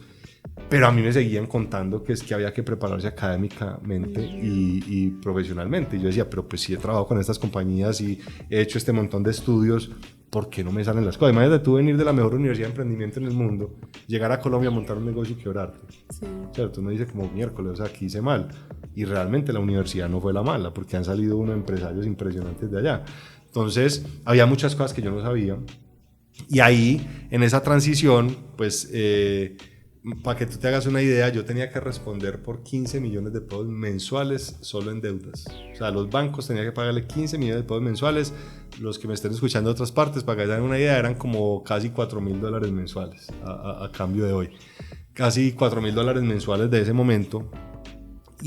pero a mí me seguían contando que es que había que prepararse académicamente y profesionalmente. Y yo decía, pero pues sí he trabajado con estas compañías y he hecho este montón de estudios, ¿por qué no me salen las cosas? Imagínate tú venir de la mejor universidad de emprendimiento en el mundo, llegar a Colombia a montar un negocio y quebrarte. Sí. ¿Cierto? Uno dice como miércoles, o sea, aquí hice mal. Y realmente la universidad no fue la mala, porque han salido unos empresarios impresionantes de allá. Entonces, había muchas cosas que yo no sabía. Y ahí, en esa transición, pues, para que tú te hagas una idea, yo tenía que responder por 15 millones de pesos mensuales solo en deudas. O sea, los bancos tenían que pagarle 15 millones de pesos mensuales. Los que me estén escuchando de otras partes, para que hagan una idea, eran como casi $4,000 mensuales a cambio de hoy. Casi $4,000 mensuales de ese momento.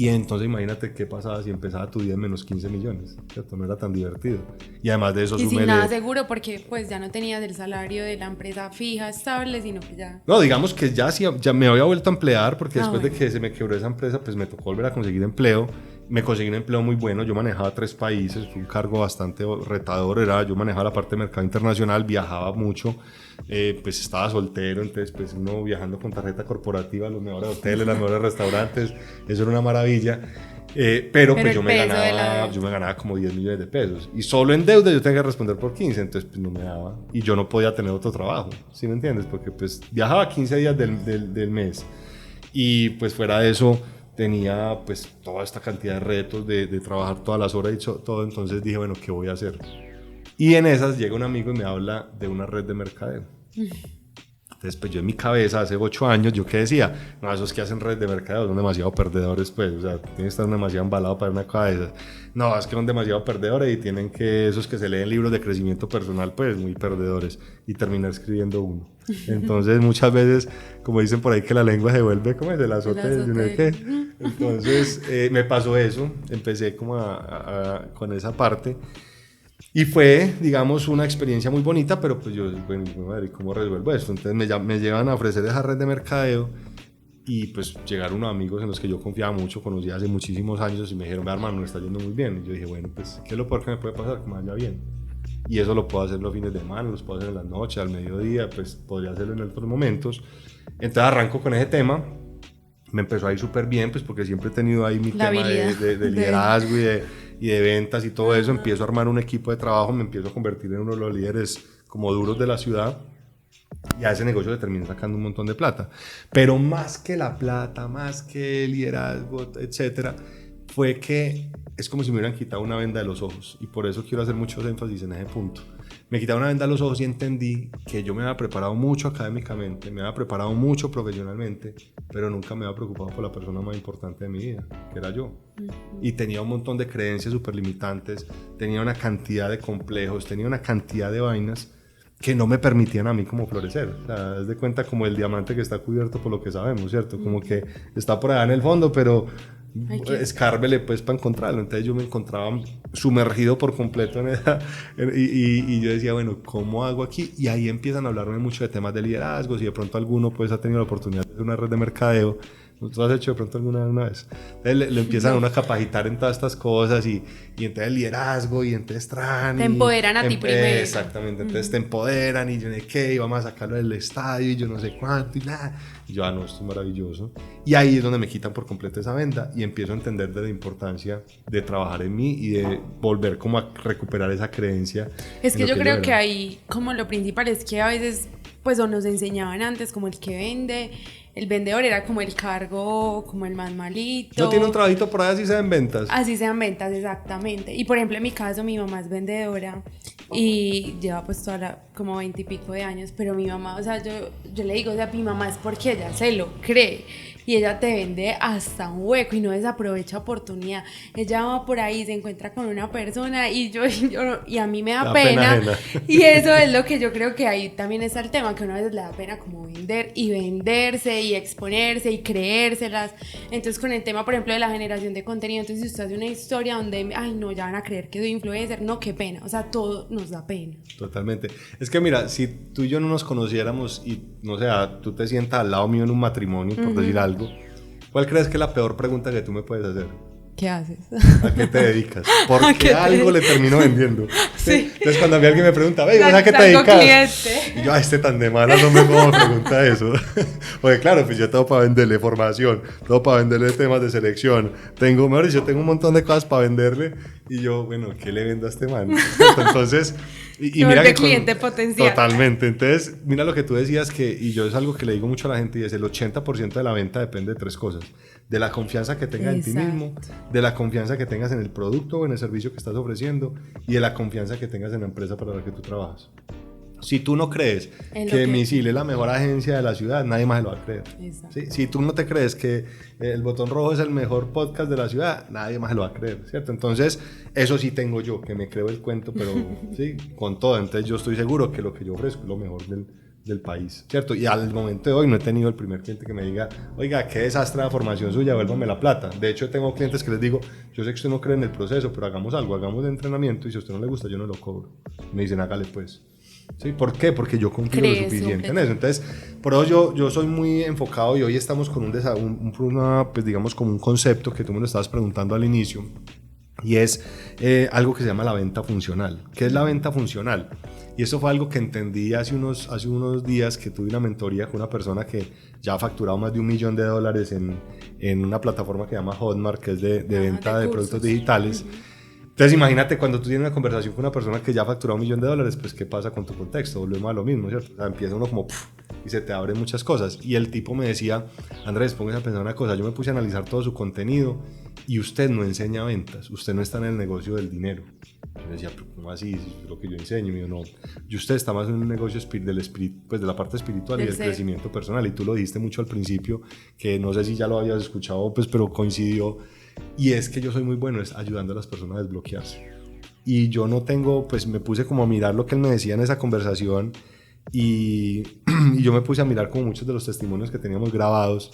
Y entonces imagínate qué pasaba si empezaba tu día en menos 15 millones, ¿cierto? No era tan divertido. Y además de eso, y sin nada seguro, porque pues ya no tenías el salario de la empresa fija, estable, sino que ya... No, digamos que ya me había vuelto a emplear, porque después de que se me quebró esa empresa, pues me tocó volver a conseguir empleo. Me conseguí un empleo muy bueno, yo manejaba 3 países, fue un cargo bastante retador, yo manejaba la parte de mercado internacional, viajaba mucho, pues estaba soltero, entonces pues uno viajando con tarjeta corporativa a los mejores hoteles, los mejores restaurantes, eso era una maravilla. Pero pues yo me ganaba como 10 millones de pesos y solo en deuda yo tenía que responder por 15, entonces pues no me daba y yo no podía tener otro trabajo, ¿sí me entiendes? Porque pues viajaba 15 días del mes y pues fuera de eso tenía pues toda esta cantidad de retos de trabajar todas las horas y todo, entonces dije, bueno, ¿qué voy a hacer? Y en esas llega un amigo y me habla de una red de mercadeo. Entonces, pues yo en mi cabeza, hace 8 años, ¿yo qué decía? No, esos que hacen red de mercadeo son demasiado perdedores, pues, o sea, tienen que estar demasiado embalados para una cosa de esas. No, es que son demasiado perdedores y tienen que, esos que se leen libros de crecimiento personal, pues, muy perdedores, y terminar escribiendo uno. Entonces, muchas veces, como dicen por ahí, que la lengua se vuelve como el azote de no sé qué. Entonces, me pasó eso, empecé como con esa parte. Y fue, digamos, una experiencia muy bonita, pero pues yo, bueno, madre, ¿cómo resuelvo esto? Entonces me llevan a ofrecer esa red de mercadeo y pues llegaron unos amigos en los que yo confiaba mucho, conocí hace muchísimos años y me dijeron, hermano, me está yendo muy bien. Y yo dije, bueno, pues, ¿qué es lo peor que me puede pasar? Que me vaya bien. Y eso lo puedo hacer los fines de semana, los puedo hacer en las noches, al mediodía, pues podría hacerlo en otros momentos. Entonces arranco con ese tema. Me empezó a ir súper bien, pues porque siempre he tenido ahí mi tema de liderazgo y de ventas y todo eso. Empiezo a armar un equipo de trabajo, me empiezo a convertir en uno de los líderes como duros de la ciudad y a ese negocio le terminé sacando un montón de plata. Pero más que la plata, más que el liderazgo, etcétera, fue que es como si me hubieran quitado una venda de los ojos y por eso quiero hacer mucho énfasis en ese punto. Me quitaron una venda de los ojos y entendí que yo me había preparado mucho académicamente, me había preparado mucho profesionalmente, pero nunca me había preocupado por la persona más importante de mi vida, que era yo. Y tenía un montón de creencias súper limitantes, tenía una cantidad de complejos, tenía una cantidad de vainas que no me permitían a mí como florecer. O sea, haz de cuenta como el diamante que está cubierto por lo que sabemos, ¿cierto? Como que está por allá en el fondo, pero escárbele pues para encontrarlo. Entonces yo me encontraba sumergido por completo en esa, y yo decía, bueno, ¿cómo hago aquí? Y ahí empiezan a hablarme mucho de temas de liderazgo. Si de pronto alguno pues ha tenido la oportunidad de hacer una red de mercadeo, ¿tú has hecho de pronto alguna vez? Entonces le empiezan a uno a capacitar en todas estas cosas y entonces el liderazgo y entonces te empoderan a ti primero. Exactamente, entonces te empoderan y yo no sé qué, y vamos a sacarlo del estadio y yo no sé cuánto y nada. Y yo, no, esto es maravilloso. Y ahí es donde me quitan por completo esa venda y empiezo a entender de la importancia de trabajar en mí y de volver como a recuperar esa creencia. Es que yo creo que ahí como lo principal es que a veces pues o nos enseñaban antes como el que vende, el vendedor era como el cargo, como el más malito. No tiene un trabajito por ahí así sean ventas. Así sean ventas, exactamente. Y por ejemplo en mi caso mi mamá es vendedora y lleva pues como 20 y pico de años, pero mi mamá, o sea, yo le digo, o sea, mi mamá es porque ella se lo cree y ella te vende hasta un hueco y no desaprovecha oportunidad. Ella va por ahí, se encuentra con una persona y a mí me da pena y eso es lo que yo creo que ahí también está el tema, que una vez le da pena como vender y venderse y exponerse y creérselas. Entonces con el tema por ejemplo de la generación de contenido, entonces si usted hace una historia donde, ay no, ya van a creer que soy influencer, no, qué pena, o sea, todo nos da pena. Totalmente. Es que mira, si tú y yo no nos conociéramos y no sé, tú te sientas al lado mío en un matrimonio, por decir algo, ¿cuál crees que es la peor pregunta que tú me puedes hacer? ¿Qué haces? ¿A qué te dedicas? Porque algo le termino vendiendo. Sí. Entonces cuando a mí alguien me pregunta, ¿a qué te dedicas? Cliente. Y yo, este tan de malas no me puedo preguntar eso. Porque claro, pues yo tengo para venderle formación, tengo para venderle temas de selección, tengo un montón de cosas para venderle y yo, bueno, ¿qué le vendo a este man? Entonces, y mira que cliente potencial. Totalmente. Entonces, mira lo que tú decías y yo es algo que le digo mucho a la gente y es el 80% de la venta depende de 3 cosas. De la confianza que tengas en ti mismo, de la confianza que tengas en el producto o en el servicio que estás ofreciendo y de la confianza que tengas en la empresa para la que tú trabajas. Si tú no crees que Misil es la mejor agencia de la ciudad, nadie más se lo va a creer. ¿Sí? Si tú no te crees que El Botón Rojo es el mejor podcast de la ciudad, nadie más se lo va a creer, ¿cierto? Entonces, eso sí tengo yo, que me creo el cuento, pero sí, con todo. Entonces, yo estoy seguro que lo que yo ofrezco es lo mejor del país, ¿cierto? Y al momento de hoy no he tenido el primer cliente que me diga, oiga, qué desastre la formación suya, vuélvame la plata. De hecho, tengo clientes que les digo, yo sé que usted no cree en el proceso, pero hagamos algo, hagamos de entrenamiento y si a usted no le gusta, yo no lo cobro. Me dicen, hágale pues. ¿Sí? ¿Por qué? Porque yo confío lo suficiente en eso. Entonces, por eso yo soy muy enfocado y hoy estamos con pues digamos, como un concepto que tú me lo estabas preguntando al inicio. Y es algo que se llama la venta funcional. ¿Qué es la venta funcional? Y eso fue algo que entendí hace unos días que tuve una mentoría con una persona que ya ha facturado más de $1 millón en una plataforma que se llama Hotmart, que es de venta de productos digitales. Entonces imagínate cuando tú tienes una conversación con una persona que ya ha facturado $1 millón, pues ¿qué pasa con tu contexto? Volvemos a lo mismo, ¿cierto? O sea, empieza uno como y se te abren muchas cosas. Y el tipo me decía, Andrés, póngase a pensar una cosa, yo me puse a analizar todo su contenido y usted no enseña ventas, usted no está en el negocio del dinero. Yo le decía, ¿cómo así? Es lo que yo enseño. Y me dijo, no, y usted está más en un negocio pues de la parte espiritual y del crecimiento personal. Y tú lo dijiste mucho al principio, que no sé si ya lo habías escuchado, pues, pero coincidió. Y es que yo soy muy bueno es ayudando a las personas a desbloquearse. Y yo no tengo, pues me puse como a mirar lo que él me decía en esa conversación y yo me puse a mirar como muchos de los testimonios que teníamos grabados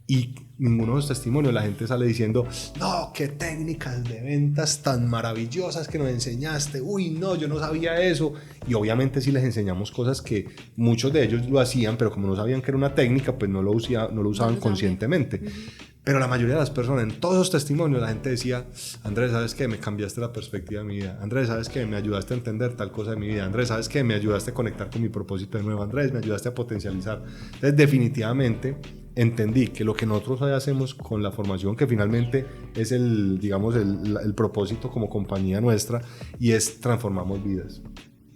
y ninguno de los testimonios la gente sale diciendo, no, qué técnicas de ventas tan maravillosas que nos enseñaste, uy, no, yo no sabía eso. Y obviamente sí les enseñamos cosas que muchos de ellos lo hacían, pero como no sabían que era una técnica, pues no lo usaban conscientemente. Pero la mayoría de las personas, en todos los testimonios, la gente decía, Andrés, ¿sabes qué? Me cambiaste la perspectiva de mi vida. Andrés, ¿sabes qué? Me ayudaste a entender tal cosa de mi vida. Andrés, ¿sabes qué? Me ayudaste a conectar con mi propósito de nuevo. Andrés, me ayudaste a potencializar. Entonces, definitivamente, entendí que lo que nosotros hoy hacemos con la formación, que finalmente es digamos, el propósito como compañía nuestra, y es transformamos vidas,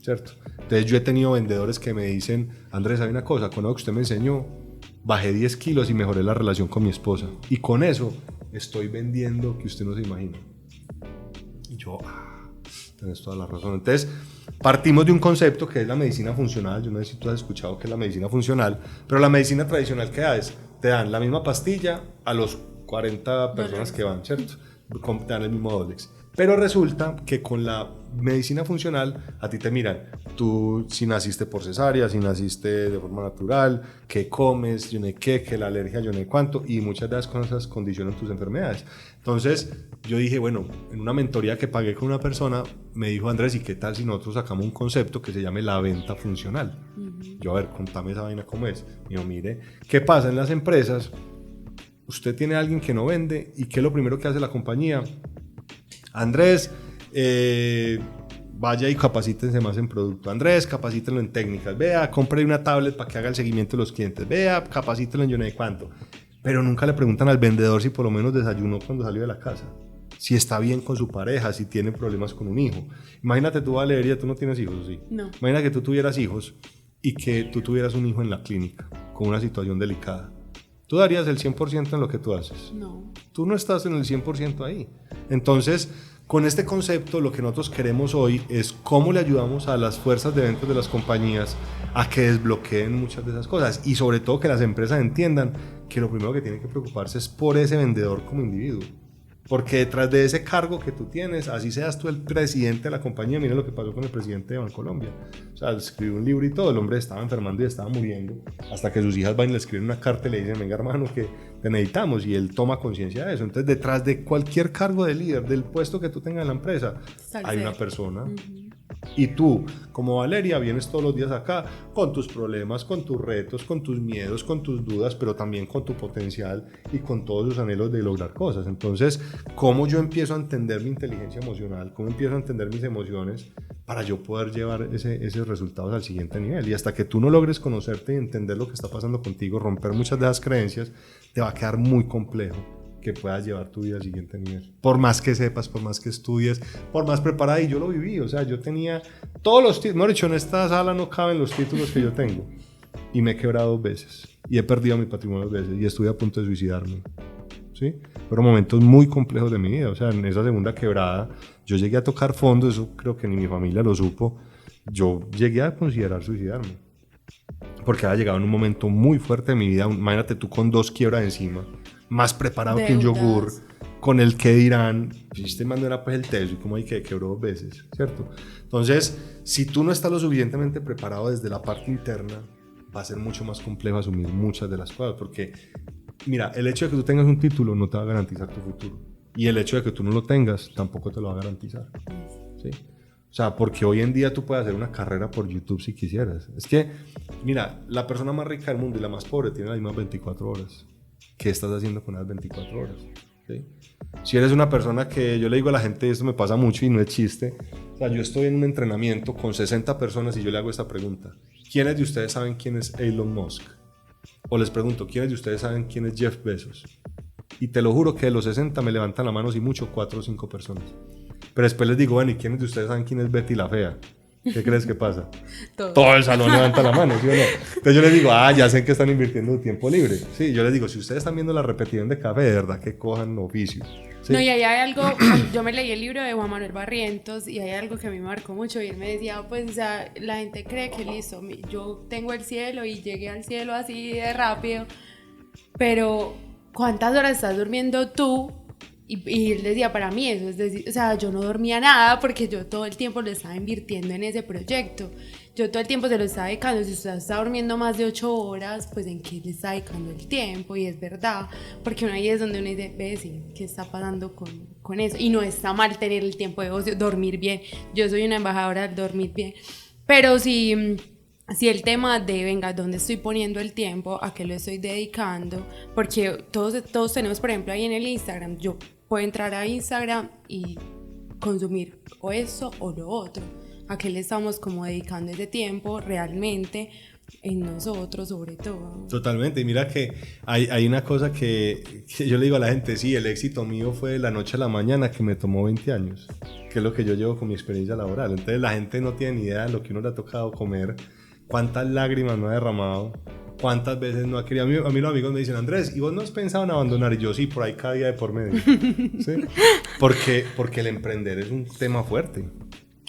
¿cierto? Entonces, yo he tenido vendedores que me dicen, Andrés, ¿sabe una cosa? Con lo que usted me enseñó, bajé 10 kilos y mejoré la relación con mi esposa. Y con eso estoy vendiendo que usted no se imagina. Y yo, tienes toda la razón. Entonces, partimos de un concepto que es la medicina funcional. Yo no sé si tú has escuchado qué es la medicina funcional, pero la medicina tradicional, ¿qué es? Te dan la misma pastilla a los 40 personas que van, ¿cierto? Te dan el mismo Dolex. Pero resulta que con la medicina funcional a ti te miran, tú si naciste por cesárea, si naciste de forma natural, qué comes, yo no sé qué, que la alergia, yo no sé cuánto, y muchas de las cosas condicionan tus enfermedades. Entonces yo dije, bueno, en una mentoría que pagué con una persona, me dijo, Andrés, ¿y qué tal si nosotros sacamos un concepto que se llame la venta funcional? Yo, a ver, contame esa vaina cómo es. Y yo, mire, ¿qué pasa en las empresas? Usted tiene a alguien que no vende, ¿y qué es lo primero que hace la compañía? Andrés, vaya y capacítense más en producto. Andrés, capacítenlo en técnicas. Vea, compre una tablet para que haga el seguimiento de los clientes. Vea, capacítenlo en yo no sé cuánto. Pero nunca le preguntan al vendedor si por lo menos desayunó cuando salió de la casa, si está bien con su pareja, si tiene problemas con un hijo. Imagínate tú, Valeria, tú no tienes hijos, ¿sí? No. Imagina que tú tuvieras hijos y que tú tuvieras un hijo en la clínica con una situación delicada. ¿Tú darías el 100% en lo que tú haces? No. Tú no estás en el 100% ahí. Entonces, con este concepto, lo que nosotros queremos hoy es cómo le ayudamos a las fuerzas de ventas de las compañías a que desbloqueen muchas de esas cosas y sobre todo que las empresas entiendan que lo primero que tienen que preocuparse es por ese vendedor como individuo. Porque detrás de ese cargo que tú tienes, así seas tú el presidente de la compañía, mira lo que pasó con el presidente de Bancolombia. O sea, escribió un libro y todo, el hombre estaba enfermando y estaba muriendo, hasta que sus hijas van y le escriben una carta y le dicen, venga hermano, que te necesitamos, y él toma conciencia de eso. Entonces, detrás de cualquier cargo de líder, del puesto que tú tengas en la empresa, hay una persona. Y tú, como Valeria, vienes todos los días acá con tus problemas, con tus retos, con tus miedos, con tus dudas, pero también con tu potencial y con todos los anhelos de lograr cosas. Entonces, ¿cómo yo empiezo a entender mi inteligencia emocional? ¿Cómo empiezo a entender mis emociones para yo poder llevar esos resultados al siguiente nivel? Y hasta que tú no logres conocerte y entender lo que está pasando contigo, romper muchas de las creencias, te va a quedar muy complejo que puedas llevar tu vida al siguiente nivel. Por más que sepas, por más que estudies, por más preparada, y yo lo viví, o sea, yo tenía todos los títulos, no he dicho, en esta sala no caben los títulos que yo tengo, y me he quebrado 2 veces, y he perdido mi patrimonio 2 veces, y estuve a punto de suicidarme, ¿sí? Fueron momentos muy complejos de mi vida, o sea, en esa segunda quebrada, yo llegué a tocar fondo, eso creo que ni mi familia lo supo, yo llegué a considerar suicidarme, porque había llegado en un momento muy fuerte de mi vida, imagínate tú con 2 quiebras encima, más preparado que un yogur, con el que dirán, este man no era pues el teso y como hay que quebró 2 veces, ¿cierto? Entonces, si tú no estás lo suficientemente preparado desde la parte interna, va a ser mucho más complejo asumir muchas de las cosas, porque mira, el hecho de que tú tengas un título no te va a garantizar tu futuro, y el hecho de que tú no lo tengas tampoco te lo va a garantizar, ¿sí? O sea, porque hoy en día tú puedes hacer una carrera por YouTube si quisieras. Es que, mira, la persona más rica del mundo y la más pobre tiene las mismas 24 horas. ¿Qué estás haciendo con esas 24 horas? ¿Sí? Si eres una persona que, yo le digo a la gente, esto me pasa mucho y no es chiste, o sea, yo estoy en un entrenamiento con 60 personas y yo le hago esta pregunta: ¿quiénes de ustedes saben quién es Elon Musk? O les pregunto: ¿quiénes de ustedes saben quién es Jeff Bezos? Y te lo juro que de los 60 me levantan la mano, si mucho, 4 o 5 personas. Pero después les digo: bueno, ¿y quiénes de ustedes saben quién es Betty la Fea? ¿Qué crees que pasa? Todo el salón levanta la mano, ¿sí o no? Entonces yo les digo: ya sé que están invirtiendo tiempo libre. Sí, yo les digo: si ustedes están viendo la repetición de café, de verdad que cojan oficio. ¿Sí? No, y ahí hay algo, yo me leí el libro de Juan Manuel Barrientos y hay algo que a mí me marcó mucho, y él me decía, pues, o sea, la gente cree que listo, yo tengo el cielo y llegué al cielo así de rápido, pero ¿cuántas horas estás durmiendo tú? Y él decía, para mí eso es decir, o sea, yo no dormía nada porque yo todo el tiempo lo estaba invirtiendo en ese proyecto. Yo todo el tiempo se lo estaba dedicando. Si usted está durmiendo más de 8 horas, pues ¿en qué le está dedicando el tiempo? Y es verdad, porque uno ahí es donde uno dice, ve, sí, ¿qué está pasando con eso? Y no está mal tener el tiempo de ocio, dormir bien. Yo soy una embajadora del dormir bien. Pero si el tema de, venga, ¿dónde estoy poniendo el tiempo? ¿A qué lo estoy dedicando? Porque todos tenemos, por ejemplo, ahí en el Instagram, yo puedo entrar a Instagram y consumir o eso o lo otro. ¿A qué le estamos como dedicando ese tiempo realmente en nosotros, sobre todo? Totalmente, y mira que hay una cosa que yo le digo a la gente: sí, el éxito mío fue de la noche a la mañana, que me tomó 20 años, que es lo que yo llevo con mi experiencia laboral. Entonces la gente no tiene ni idea de lo que uno le ha tocado comer, cuántas lágrimas no ha derramado, cuántas veces no ha querido. A mí los amigos me dicen: Andrés, ¿y vos no has pensado en abandonar? Y yo: sí, por ahí cada día de por medio. ¿Sí? Porque el emprender es un tema fuerte.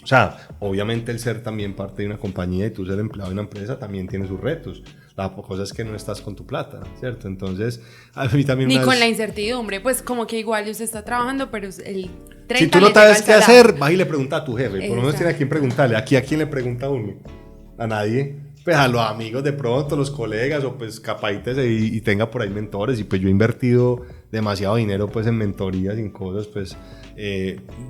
O sea, obviamente el ser también parte de una compañía y tú ser empleado de una empresa también tiene sus retos. La cosa es que no estás con tu plata, ¿cierto? Entonces, a mí también... Ni con la incertidumbre, pues como que igual usted está trabajando, pero el 30 si tú no sabes qué hacer, vas y le preguntas a tu jefe. Por lo menos tiene a quién preguntarle. Aquí, ¿a quién le pregunta uno? A nadie. Pues a los amigos de pronto, los colegas, o pues capacítese y tenga por ahí mentores. Y pues yo he invertido demasiado dinero pues en mentorías y en cosas, pues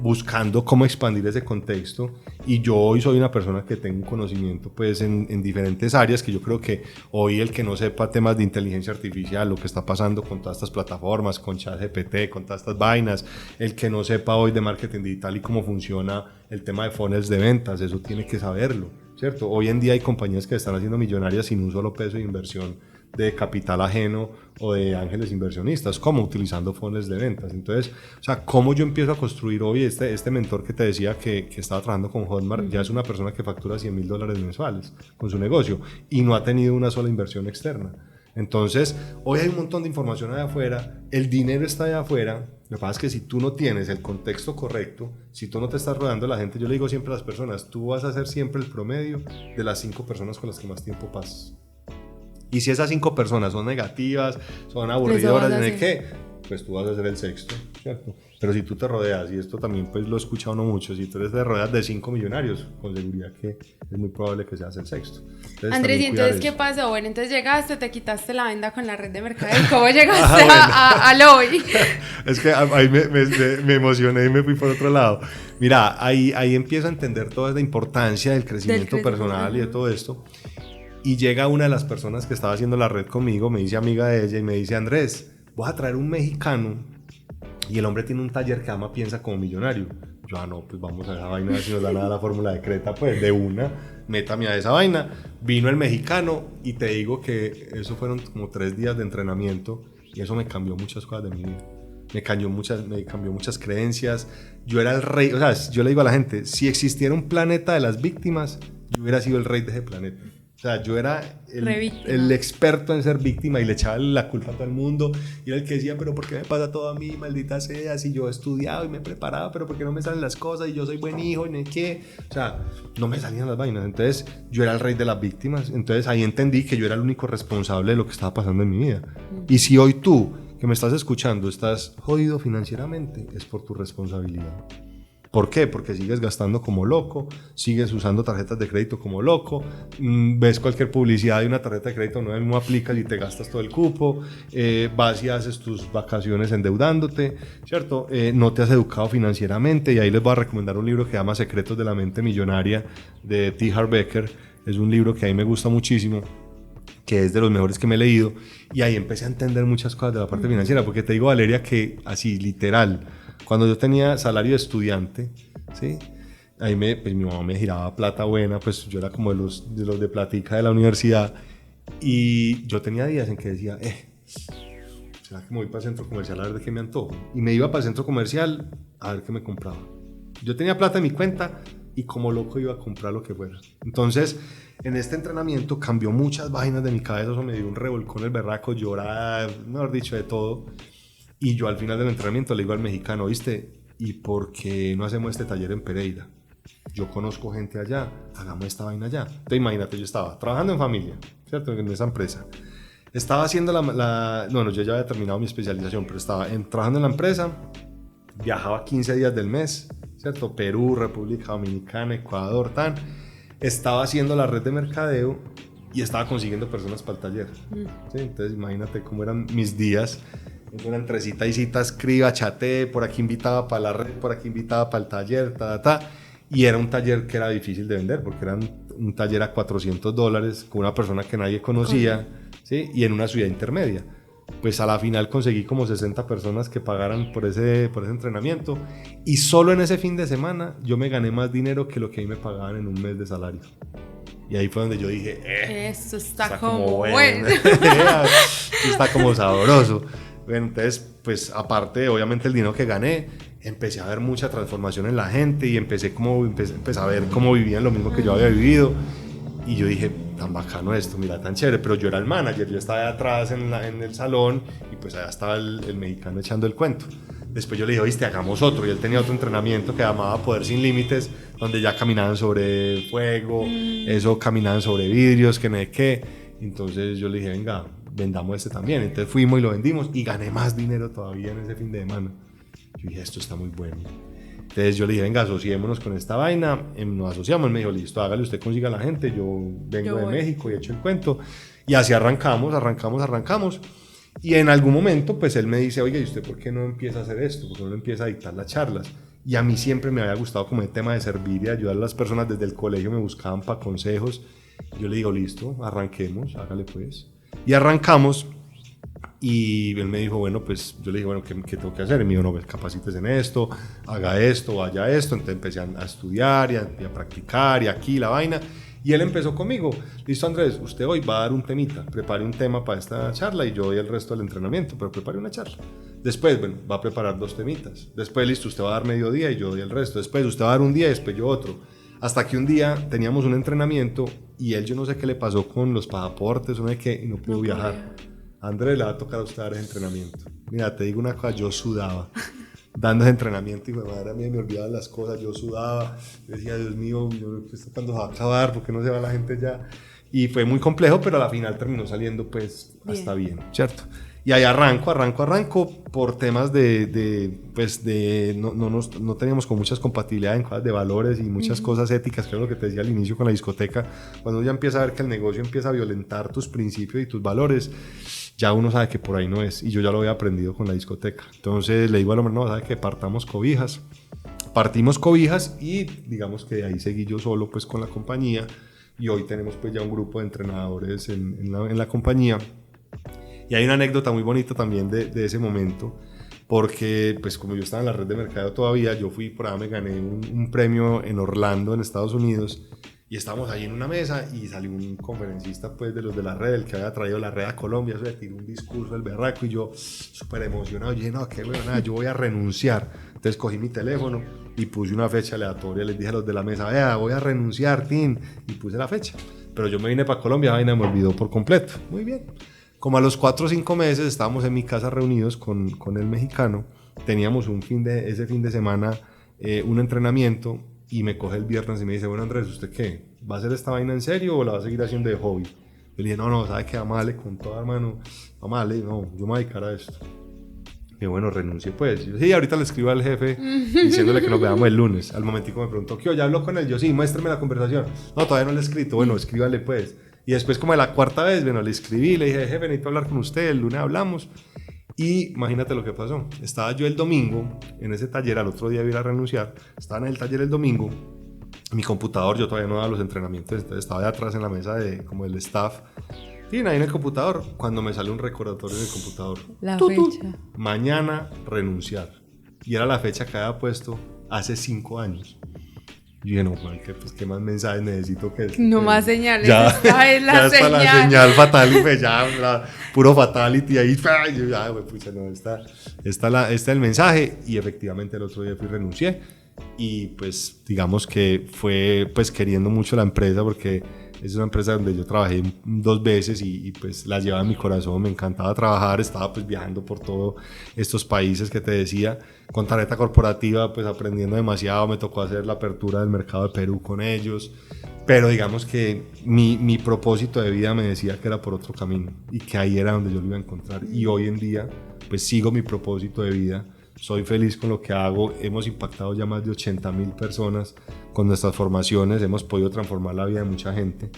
buscando cómo expandir ese contexto. Y yo hoy soy una persona que tengo un conocimiento pues en diferentes áreas, que yo creo que hoy el que no sepa temas de inteligencia artificial, lo que está pasando con todas estas plataformas, con ChatGPT, con todas estas vainas, el que no sepa hoy de marketing digital y cómo funciona el tema de funnels de ventas, eso tiene que saberlo, ¿cierto? Hoy en día hay compañías que están haciendo millonarias sin un solo peso de inversión de capital ajeno o de ángeles inversionistas, como utilizando funnels de ventas. Entonces, o sea, cómo yo empiezo a construir hoy este mentor que te decía que estaba trabajando con Hotmart, ya es una persona que factura $100,000 mensuales con su negocio y no ha tenido una sola inversión externa. Entonces, hoy hay un montón de información allá afuera, el dinero está allá afuera. Lo que pasa es que si tú no tienes el contexto correcto, si tú no te estás rodeando de la gente, yo le digo siempre a las personas, tú vas a ser siempre el promedio de las 5 personas con las que más tiempo pasas. Y si esas 5 personas son negativas, son aburridoras, ¿no sé qué? Pues tú vas a ser el sexto, ¿cierto? Pero si tú te rodeas, y esto también pues lo he escuchado no mucho, si tú te rodeas de 5 millonarios, con seguridad que es muy probable que seas el sexto. Entonces, Andrés, ¿y entonces qué pasó? Bueno, entonces llegaste, te quitaste la venda con la red de mercadeo, ¿cómo llegaste a Lobby? Es que ahí me emocioné y me fui por otro lado. Mira, ahí empiezo a entender toda la importancia del crecimiento personal y de todo esto. Y llega una de las personas que estaba haciendo la red conmigo, me dice amiga de ella y me dice: Andrés, voy a traer un mexicano y el hombre tiene un taller que ama piensa como millonario. Yo, no, pues vamos a esa vaina, a ver si nos da nada la fórmula de Creta, pues de una, métame a esa vaina. Vino el mexicano y te digo que eso fueron como 3 días de entrenamiento y eso me cambió muchas cosas de mi vida. Me cambió muchas creencias. Yo era el rey, o sea, yo le digo a la gente, si existiera un planeta de las víctimas, yo hubiera sido el rey de ese planeta. O sea, yo era el experto en ser víctima y le echaba la culpa a todo el mundo. Y era el que decía: pero ¿por qué me pasa todo a mí, maldita sea? Si yo he estudiado y me he preparado, pero ¿por qué no me salen las cosas? Y yo soy buen hijo y no sé qué. O sea, no me salían las vainas. Entonces, yo era el rey de las víctimas. Entonces, ahí entendí que yo era el único responsable de lo que estaba pasando en mi vida. Y si hoy tú, que me estás escuchando, estás jodido financieramente, es por tu responsabilidad. ¿Por qué? Porque sigues gastando como loco, sigues usando tarjetas de crédito como loco, ves cualquier publicidad de una tarjeta de crédito nueva, mismo aplicas y te gastas todo el cupo, vas y haces tus vacaciones endeudándote, ¿cierto? No te has educado financieramente, y ahí les voy a recomendar un libro que se llama Secretos de la Mente Millonaria de T. Harv Eker. Es un libro que a mí me gusta muchísimo, que es de los mejores que me he leído, y ahí empecé a entender muchas cosas de la parte financiera, porque te digo, Valeria, que así literal, cuando yo tenía salario de estudiante, ¿sí? Ahí pues mi mamá me giraba plata buena, pues yo era como de los de platica de la universidad, y yo tenía días en que decía, ¿será que me voy para el centro comercial a ver de qué me antojo? Y me iba para el centro comercial a ver qué me compraba. Yo tenía plata en mi cuenta y como loco iba a comprar lo que fuera. Entonces, en este entrenamiento cambió muchas vainas de mi cabeza, eso me dio un revolcón el berraco, llorar, mejor dicho, de todo. Y yo al final del entrenamiento le digo al mexicano, ¿viste? ¿Y por qué no hacemos este taller en Pereira? Yo conozco gente allá, hagamos esta vaina allá. Entonces imagínate, yo estaba trabajando en familia, ¿cierto? En esa empresa. Estaba haciendo no, yo ya había terminado mi especialización, pero estaba trabajando en la empresa, viajaba 15 días del mes, ¿cierto? Perú, República Dominicana, Ecuador, tan. Estaba haciendo la red de mercadeo y estaba consiguiendo personas para el taller. ¿Sí? Entonces imagínate cómo eran mis días. Entonces, entre cita y cita, escriba, chatee, por aquí invitaba para la red, por aquí invitaba para el taller, y era un taller que era difícil de vender, porque era un taller a $400 con una persona que nadie conocía, ¿sí? Y en una ciudad intermedia. Pues a la final conseguí como 60 personas que pagaran por ese entrenamiento, y solo en ese fin de semana yo me gané más dinero que lo que a mí me pagaban en un mes de salario. Y ahí fue donde yo dije, eso está como bueno. Está como sabroso. Bueno, entonces, pues aparte, obviamente el dinero que gané, empecé a ver mucha transformación en la gente, y empecé a ver cómo vivían lo mismo que yo había vivido. Y yo dije, tan bacano esto, mira, tan chévere. Pero yo era el manager, yo estaba ahí atrás en el salón, y pues allá estaba el mexicano echando el cuento. Después yo le dije, viste, hagamos otro. Y él tenía otro entrenamiento que llamaba Poder Sin Límites, donde ya caminaban sobre fuego, eso, caminaban sobre vidrios, que no sé qué. Entonces yo le dije, venga, vendamos este también. Entonces fuimos y lo vendimos, y gané más dinero todavía en ese fin de semana. Yo dije, esto está muy bueno. Entonces yo le dije, venga, asociémonos con esta vaina. Nos asociamos. Él me dijo, listo, hágale, usted consiga a la gente, yo vengo de México y echo el cuento. Y así arrancamos. Y en algún momento, pues él me dice, oye, ¿y usted por qué no empieza a hacer esto? ¿Por qué no empieza a dictar las charlas? Y a mí siempre me había gustado como el tema de servir y ayudar a las personas. Desde el colegio me buscaban para consejos. Yo le digo, listo, arranquemos, hágale pues. Y arrancamos. Y él me dijo, bueno, pues yo le dije, bueno, ¿qué tengo que hacer? Y me dijo, no, pues capacítese en esto, haga esto, vaya esto. Entonces empecé a estudiar y a practicar, y aquí la vaina. Y él empezó conmigo, listo Andrés, usted hoy va a dar un temita, prepare un tema para esta charla y yo doy el resto del entrenamiento, pero prepare una charla. Después, bueno, va a preparar 2 temitas. Después, listo, usted va a dar mediodía y yo doy el resto. Después, usted va a dar un día y después yo otro. Hasta que un día teníamos un entrenamiento y él, yo no sé qué le pasó con los pasaportes, no sé qué, y no pudo viajar. Andrés, le va a tocar a usted dar ese entrenamiento. Mira, te digo una cosa, yo sudaba dando ese entrenamiento, y madre mía, me olvidaba las cosas, yo sudaba, yo decía, Dios mío, ¿esto cuándo se va a acabar? ¿Por qué no se va la gente ya? Y fue muy complejo, pero a la final terminó saliendo pues hasta bien, ¿cierto? Y ahí arranco por temas no teníamos con muchas compatibilidades en cosas de valores y muchas cosas éticas, que es lo que te decía al inicio con la discoteca. Cuando uno ya empieza a ver que el negocio empieza a violentar tus principios y tus valores, ya uno sabe que por ahí no es, y yo ya lo había aprendido con la discoteca. Entonces le digo al hombre, no, sabe que partimos cobijas, y digamos que de ahí seguí yo solo pues con la compañía, y hoy tenemos pues ya un grupo de entrenadores en la compañía. Y hay una anécdota muy bonita también de ese momento, porque pues como yo estaba en la red de mercadeo todavía, yo fui por allá, me gané un premio en Orlando, en Estados Unidos, y estábamos ahí en una mesa y salió un conferencista pues de los de la red, el que había traído la red a Colombia, eso le tiró un discurso del berraco, y yo súper emocionado, dije, no, qué bueno, nada, yo voy a renunciar. Entonces cogí mi teléfono y puse una fecha aleatoria, les dije a los de la mesa, vea, voy a renunciar, Tim, y puse la fecha. Pero yo me vine para Colombia, la vaina me olvidó por completo. Muy bien. Como a los 4 o 5 meses estábamos en mi casa reunidos con el mexicano, teníamos ese fin de semana un entrenamiento, y me coge el viernes y me dice, bueno Andrés, ¿usted qué? ¿Va a hacer esta vaina en serio o la va a seguir haciendo de hobby? Yo le dije, no, ¿sabe qué? Vamos a darle con todo, hermano, vamos a darle, no, yo me voy a dedicar a esto. Y bueno, renuncié pues. Yo, sí, ahorita le escribo al jefe diciéndole que nos veamos el lunes. Al momentico me preguntó, ¿qué? ¿Ya habló con él? Yo, sí, muéstrame la conversación. No, todavía no le he escrito. Bueno, escríbale pues. Y después, como de la cuarta vez, bueno, le escribí, le dije, jefe, necesito hablar con usted, el lunes hablamos. Y imagínate lo que pasó. Estaba yo el domingo en ese taller, al otro día iba a renunciar. Estaba en el taller el domingo. Mi computador, yo todavía no daba los entrenamientos, entonces estaba de atrás en la mesa de, como el staff. Y ahí en el computador, cuando me sale un recordatorio en el computador. La fecha. Mañana renunciar. Y era la fecha que había puesto hace 5 años. Y dije, no, man, pues, ¿qué más mensajes necesito que No más señales, ya, esta es la ya está señal. la señal fatality, pues ya, puro fatality ahí. Yo ya, güey, pucha, no, está el mensaje. Y efectivamente el otro día fui y renuncié. Y pues digamos que fue pues queriendo mucho la empresa, porque es una empresa donde yo trabajé 2 veces y pues la llevaba en mi corazón, me encantaba trabajar, estaba pues viajando por todos estos países que te decía, con tarjeta corporativa pues aprendiendo demasiado, me tocó hacer la apertura del mercado de Perú con ellos, pero digamos que mi propósito de vida me decía que era por otro camino y que ahí era donde yo lo iba a encontrar, y hoy en día pues sigo mi propósito de vida. Soy feliz con lo que hago, hemos impactado ya más de 80,000 personas con nuestras formaciones, hemos podido transformar la vida de mucha gente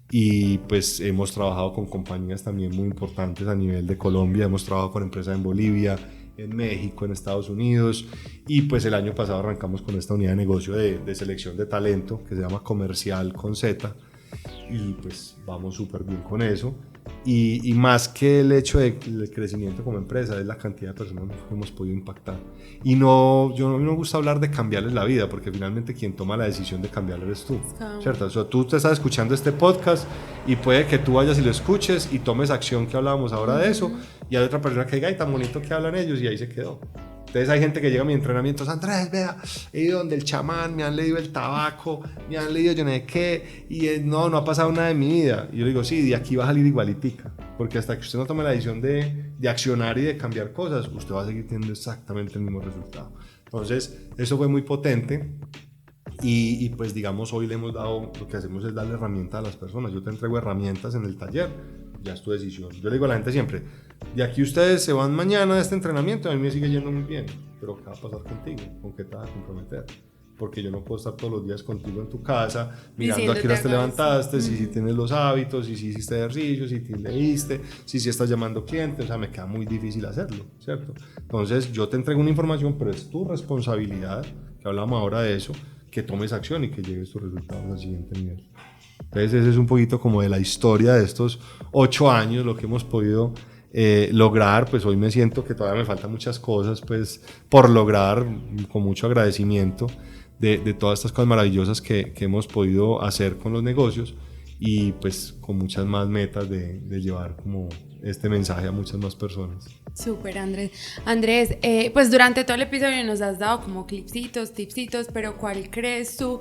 y pues hemos trabajado con compañías también muy importantes a nivel de Colombia, hemos trabajado con empresas en Bolivia, en México, en Estados Unidos, y pues el año pasado arrancamos con esta unidad de negocio de selección de talento que se llama Comercial con Z, y pues vamos súper bien con eso. Y más que el hecho del crecimiento como empresa, es la cantidad de personas que hemos podido impactar. Y no, a mí no me gusta hablar de cambiarles la vida, porque finalmente quien toma la decisión de cambiarles eres tú, ¿cierto? O sea, tú te estás escuchando este podcast y puede que tú vayas y lo escuches y tomes acción, que hablábamos ahora de eso, y hay otra persona que diga, ay, tan bonito que hablan ellos, y ahí se quedó. Entonces hay gente que llega a mi entrenamiento, Andrés, vea, he ido donde el chamán, me han leído el tabaco, me han leído yo no sé qué, y no ha pasado nada en mi vida. Y yo le digo, sí, de aquí va a salir igualitica, porque hasta que usted no tome la decisión de accionar y de cambiar cosas, usted va a seguir teniendo exactamente el mismo resultado. Entonces, eso fue muy potente. Y pues digamos, hoy le hemos dado, lo que hacemos es darle herramientas a las personas. Yo te entrego herramientas en el taller, ya es tu decisión. Yo le digo a la gente siempre, de aquí ustedes se van mañana a este entrenamiento, a mí me sigue yendo muy bien, pero ¿qué va a pasar contigo? ¿Con qué te vas a comprometer? Porque yo no puedo estar todos los días contigo en tu casa, mirando a qué horas te levantaste, si tienes los hábitos, si hiciste ejercicio, si te leíste, si estás llamando clientes, o sea, me queda muy difícil hacerlo, ¿cierto? Entonces yo te entrego una información, pero es tu responsabilidad, que hablamos ahora de eso, que tomes acción y que lleves tus resultados al siguiente nivel. Entonces ese es un poquito como de la historia de estos 8 años, lo que hemos podido lograr. Pues hoy me siento que todavía me faltan muchas cosas pues por lograr, con mucho agradecimiento de todas estas cosas maravillosas que hemos podido hacer con los negocios, y pues con muchas más metas de llevar como este mensaje a muchas más personas. Súper, Andrés. Andrés, pues durante todo el episodio nos has dado como clipsitos, tipsitos, pero ¿cuál crees tú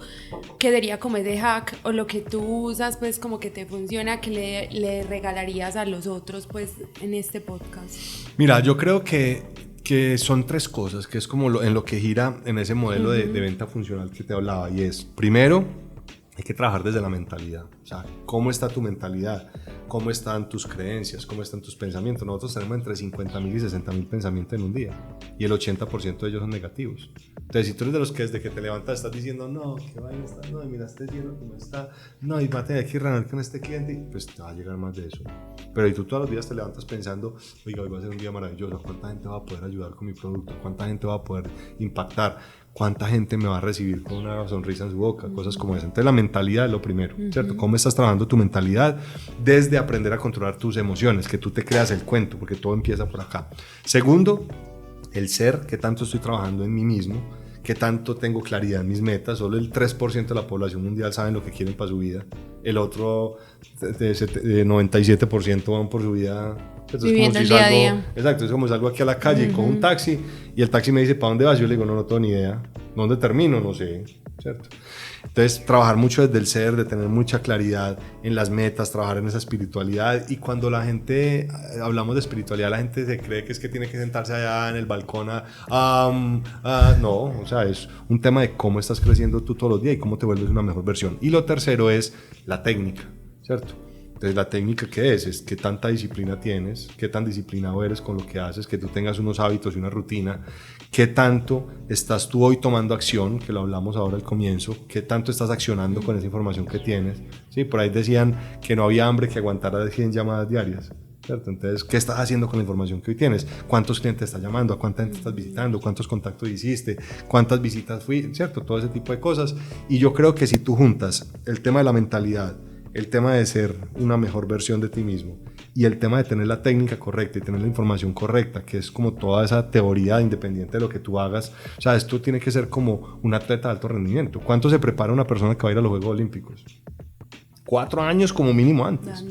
que sería como ese hack o lo que tú usas pues como que te funciona, que le regalarías a los otros pues en este podcast? Mira, yo creo que son 3 cosas, que es como en lo que gira en ese modelo de venta funcional que te hablaba, y es, primero, hay que trabajar desde la mentalidad. O sea, ¿cómo está tu mentalidad? ¿Cómo están tus creencias? ¿Cómo están tus pensamientos? Nosotros tenemos entre 50,000 y 60,000 pensamientos en un día, y el 80% de ellos son negativos. Entonces, si tú eres de los que desde que te levantas estás diciendo, no, qué vaina está, no, y mira este cielo cómo está, no, y mate de aquí reunir con este cliente, pues te va a llegar más de eso. Pero si tú todos los días te levantas pensando, oiga, hoy va a ser un día maravilloso, ¿cuánta gente va a poder ayudar con mi producto? ¿Cuánta gente va a poder impactar? ¿Cuánta gente me va a recibir con una sonrisa en su boca? Cosas como esa. Entonces la mentalidad es lo primero, ¿cierto? ¿Cómo estás trabajando tu mentalidad? Desde aprender a controlar tus emociones, que tú te creas el cuento, porque todo empieza por acá. Segundo, el ser, qué tanto estoy trabajando en mí mismo, qué tanto tengo claridad en mis metas. Solo el 3% de la población mundial saben lo que quieren para su vida. El otro 97% van por su vida. Viviendo el día a día. Exacto, es como salgo aquí a la calle y cojo un taxi y el taxi me dice, ¿para dónde vas? Yo le digo, no tengo ni idea. ¿Dónde termino? No sé, ¿cierto? Entonces, trabajar mucho desde el ser, de tener mucha claridad en las metas, trabajar en esa espiritualidad. Y cuando la gente, hablamos de espiritualidad, la gente se cree que es que tiene que sentarse allá en el balcón no, o sea, es un tema de cómo estás creciendo tú todos los días y cómo te vuelves una mejor versión. Y lo tercero es la técnica, ¿cierto? Entonces, ¿la técnica qué es? Es qué tanta disciplina tienes, qué tan disciplinado eres con lo que haces, que tú tengas unos hábitos y una rutina, qué tanto estás tú hoy tomando acción, que lo hablamos ahora al comienzo, qué tanto estás accionando con esa información que tienes. Sí, por ahí decían que no había hambre que aguantara 100 llamadas diarias, ¿cierto? Entonces, ¿qué estás haciendo con la información que hoy tienes? ¿Cuántos clientes estás llamando? ¿A cuánta gente estás visitando? ¿Cuántos contactos hiciste? ¿Cuántas visitas fui? ¿Cierto? Todo ese tipo de cosas. Y yo creo que si tú juntas el tema de la mentalidad, el tema de ser una mejor versión de ti mismo y el tema de tener la técnica correcta y tener la información correcta, que es como toda esa teoría independiente de lo que tú hagas, o sea, esto tiene que ser como un atleta de alto rendimiento. ¿Cuánto se prepara una persona que va a ir a los Juegos Olímpicos? 4 años como mínimo antes,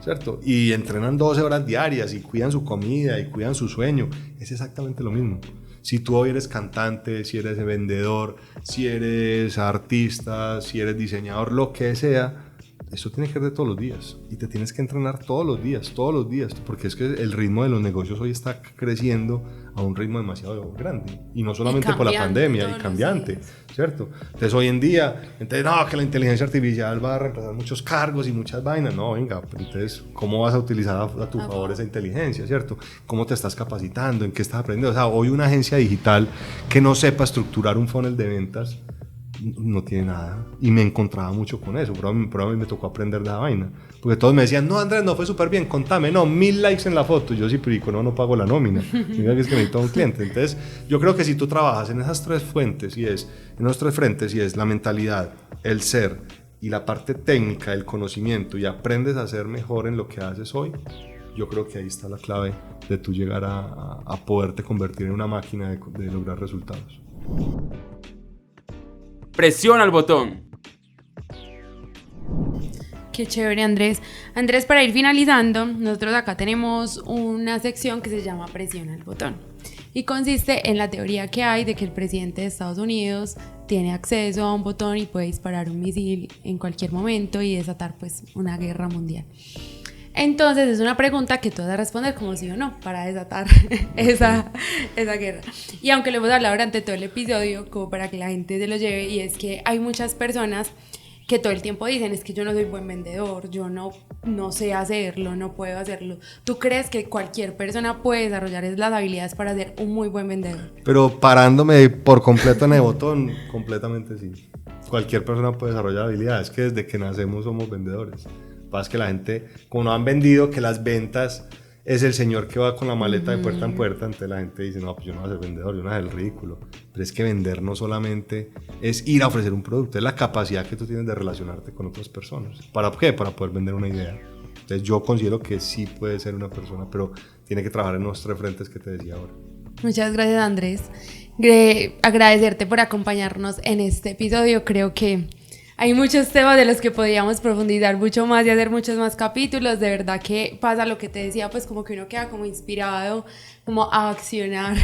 ¿cierto? Y entrenan 12 horas diarias y cuidan su comida y cuidan su sueño. Es exactamente lo mismo. Si tú hoy eres cantante, si eres vendedor, si eres artista, si eres diseñador, lo que sea, eso tiene que ser de todos los días y te tienes que entrenar todos los días, porque es que el ritmo de los negocios hoy está creciendo a un ritmo demasiado grande y no solamente por la pandemia y cambiante, ¿cierto? Entonces hoy en día, no, que la inteligencia artificial va a reemplazar muchos cargos y muchas vainas, no, venga, pero entonces ¿cómo vas a utilizar a tu favor esa inteligencia, ¿cierto? ¿Cómo te estás capacitando? ¿En qué estás aprendiendo? O sea, hoy una agencia digital que no sepa estructurar un funnel de ventas no tiene nada, y me encontraba mucho con eso, pero a mí me tocó aprender de la vaina, porque todos me decían, no Andrés, no fue súper bien, contame, no, 1000 likes en la foto, yo sí, pero no pago la nómina, mira que es que necesito un cliente. Entonces yo creo que si tú trabajas en esas tres frentes, y es la mentalidad, el ser y la parte técnica, el conocimiento, y aprendes a ser mejor en lo que haces hoy, yo creo que ahí está la clave de tú llegar a poderte convertir en una máquina de lograr resultados. Presiona el botón. Qué chévere, Andrés. Andrés, para ir finalizando, nosotros acá tenemos una sección que se llama Presiona el botón. Y consiste en la teoría que hay de que el presidente de Estados Unidos tiene acceso a un botón y puede disparar un misil en cualquier momento y desatar pues una guerra mundial. Entonces es una pregunta que tú vas a responder como sí o no para desatar esa guerra. Y aunque lo hemos hablado durante todo el episodio, como para que la gente se lo lleve, y es que hay muchas personas que todo el tiempo dicen, es que yo no soy buen vendedor, yo no sé hacerlo, no puedo hacerlo. ¿Tú crees que cualquier persona puede desarrollar las habilidades para ser un muy buen vendedor? Pero parándome por completo en el botón, completamente sí. Cualquier persona puede desarrollar habilidades, que desde que nacemos somos vendedores. Pasa que la gente, como no han vendido, que las ventas es el señor que va con la maleta de puerta en puerta, entonces la gente dice, no, pues yo no voy a ser vendedor, yo no voy a hacer el ridículo. Pero es que vender no solamente es ir a ofrecer un producto, es la capacidad que tú tienes de relacionarte con otras personas. ¿Para qué? Para poder vender una idea. Entonces yo considero que sí puede ser una persona, pero tiene que trabajar en los tres frentes que te decía ahora. Muchas gracias, Andrés. Agradecerte por acompañarnos en este episodio. Creo que hay muchos temas de los que podríamos profundizar mucho más y hacer muchos más capítulos. De verdad que pasa lo que te decía, pues como que uno queda como inspirado, como a accionar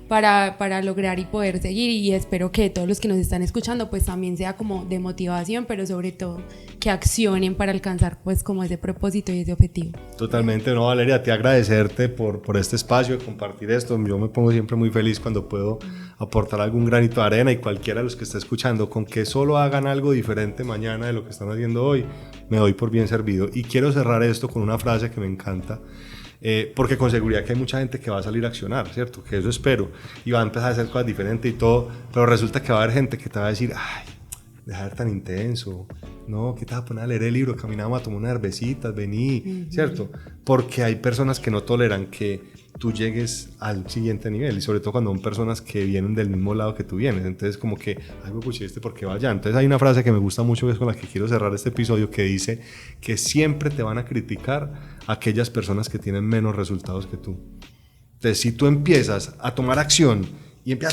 para lograr y poder seguir, y espero que todos los que nos están escuchando pues también sea como de motivación, pero sobre todo que accionen para alcanzar pues como ese propósito y ese objetivo. Totalmente, no, Valeria, te agradecerte por este espacio, de compartir esto. Yo me pongo siempre muy feliz cuando puedo aportar algún granito de arena, y cualquiera de los que está escuchando, con que solo hagan algo diferente mañana de lo que están haciendo hoy, me doy por bien servido. Y quiero cerrar esto con una frase que me encanta, porque con seguridad que hay mucha gente que va a salir a accionar, ¿cierto? Que eso espero, y va a empezar a hacer cosas diferentes y todo, pero resulta que va a haber gente que te va a decir, ay, deja de ser tan intenso, no, ¿qué te vas a poner a leer el libro? Caminamos a tomar unas cervecitas, vení, ¿cierto? Porque hay personas que no toleran que tú llegues al siguiente nivel, y sobre todo cuando son personas que vienen del mismo lado que tú vienes, entonces como que, ay, me escuché ¿por qué vaya? Entonces hay una frase que me gusta mucho, que es con la que quiero cerrar este episodio, que dice que siempre te van a criticar aquellas personas que tienen menos resultados que tú. Entonces si tú empiezas a tomar acción, y te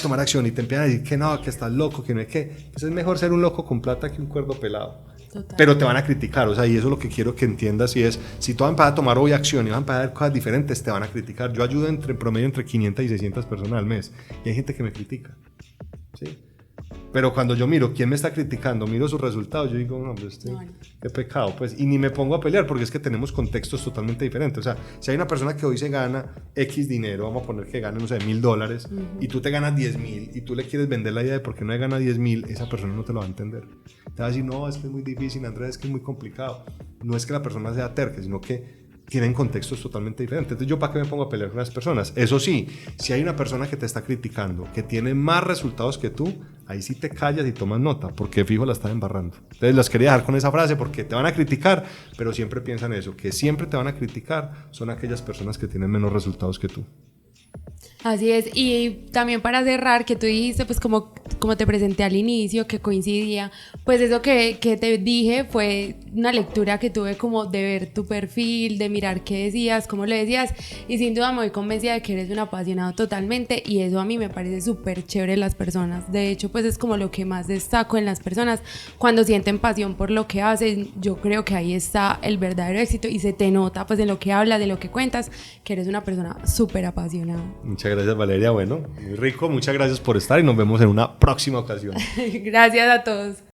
empiezan a decir que no, que estás loco, que no es que, pues es mejor ser un loco con plata que un cuerdo pelado. Total. Pero te van a criticar, o sea, y eso es lo que quiero que entiendas, y es, si tú vas a empezar a tomar hoy acción y vas a empezar a hacer cosas diferentes, te van a criticar. Yo ayudo en promedio entre 500 y 600 personas al mes, y hay gente que me critica, ¿sí? Pero cuando yo miro quién me está criticando, miro sus resultados, yo digo, no, pues qué pecado, pues, y ni me pongo a pelear porque es que tenemos contextos totalmente diferentes. O sea, si hay una persona que hoy se gana X dinero, vamos a poner que gane, no sé, $1,000, y tú te ganas 10,000 y tú le quieres vender la idea de por qué no gana 10,000, esa persona no te lo va a entender. Te va a decir, no, es que es muy difícil, Andrés, es que es muy complicado. No es que la persona sea terca, sino que tienen contextos totalmente diferentes. Entonces, ¿yo para qué me pongo a pelear con las personas? Eso sí, si hay una persona que te está criticando, que tiene más resultados que tú, ahí sí te callas y tomas nota, porque fijo la estás embarrando. Entonces, las quería dejar con esa frase porque te van a criticar, pero siempre piensa en eso, que siempre te van a criticar son aquellas personas que tienen menos resultados que tú. Así es, y también para cerrar, que tú dijiste, pues como te presenté al inicio, que coincidía, pues eso que te dije fue una lectura que tuve como de ver tu perfil, de mirar qué decías, cómo lo decías, y sin duda me voy convencida de que eres un apasionado totalmente, y eso a mí me parece súper chévere en las personas. De hecho, pues es como lo que más destaco en las personas, cuando sienten pasión por lo que hacen. Yo creo que ahí está el verdadero éxito, y se te nota pues en lo que hablas, de lo que cuentas, que eres una persona súper apasionada. Muchas gracias, Valeria. Bueno, muy rico, muchas gracias por estar y nos vemos en una próxima ocasión. Gracias a todos.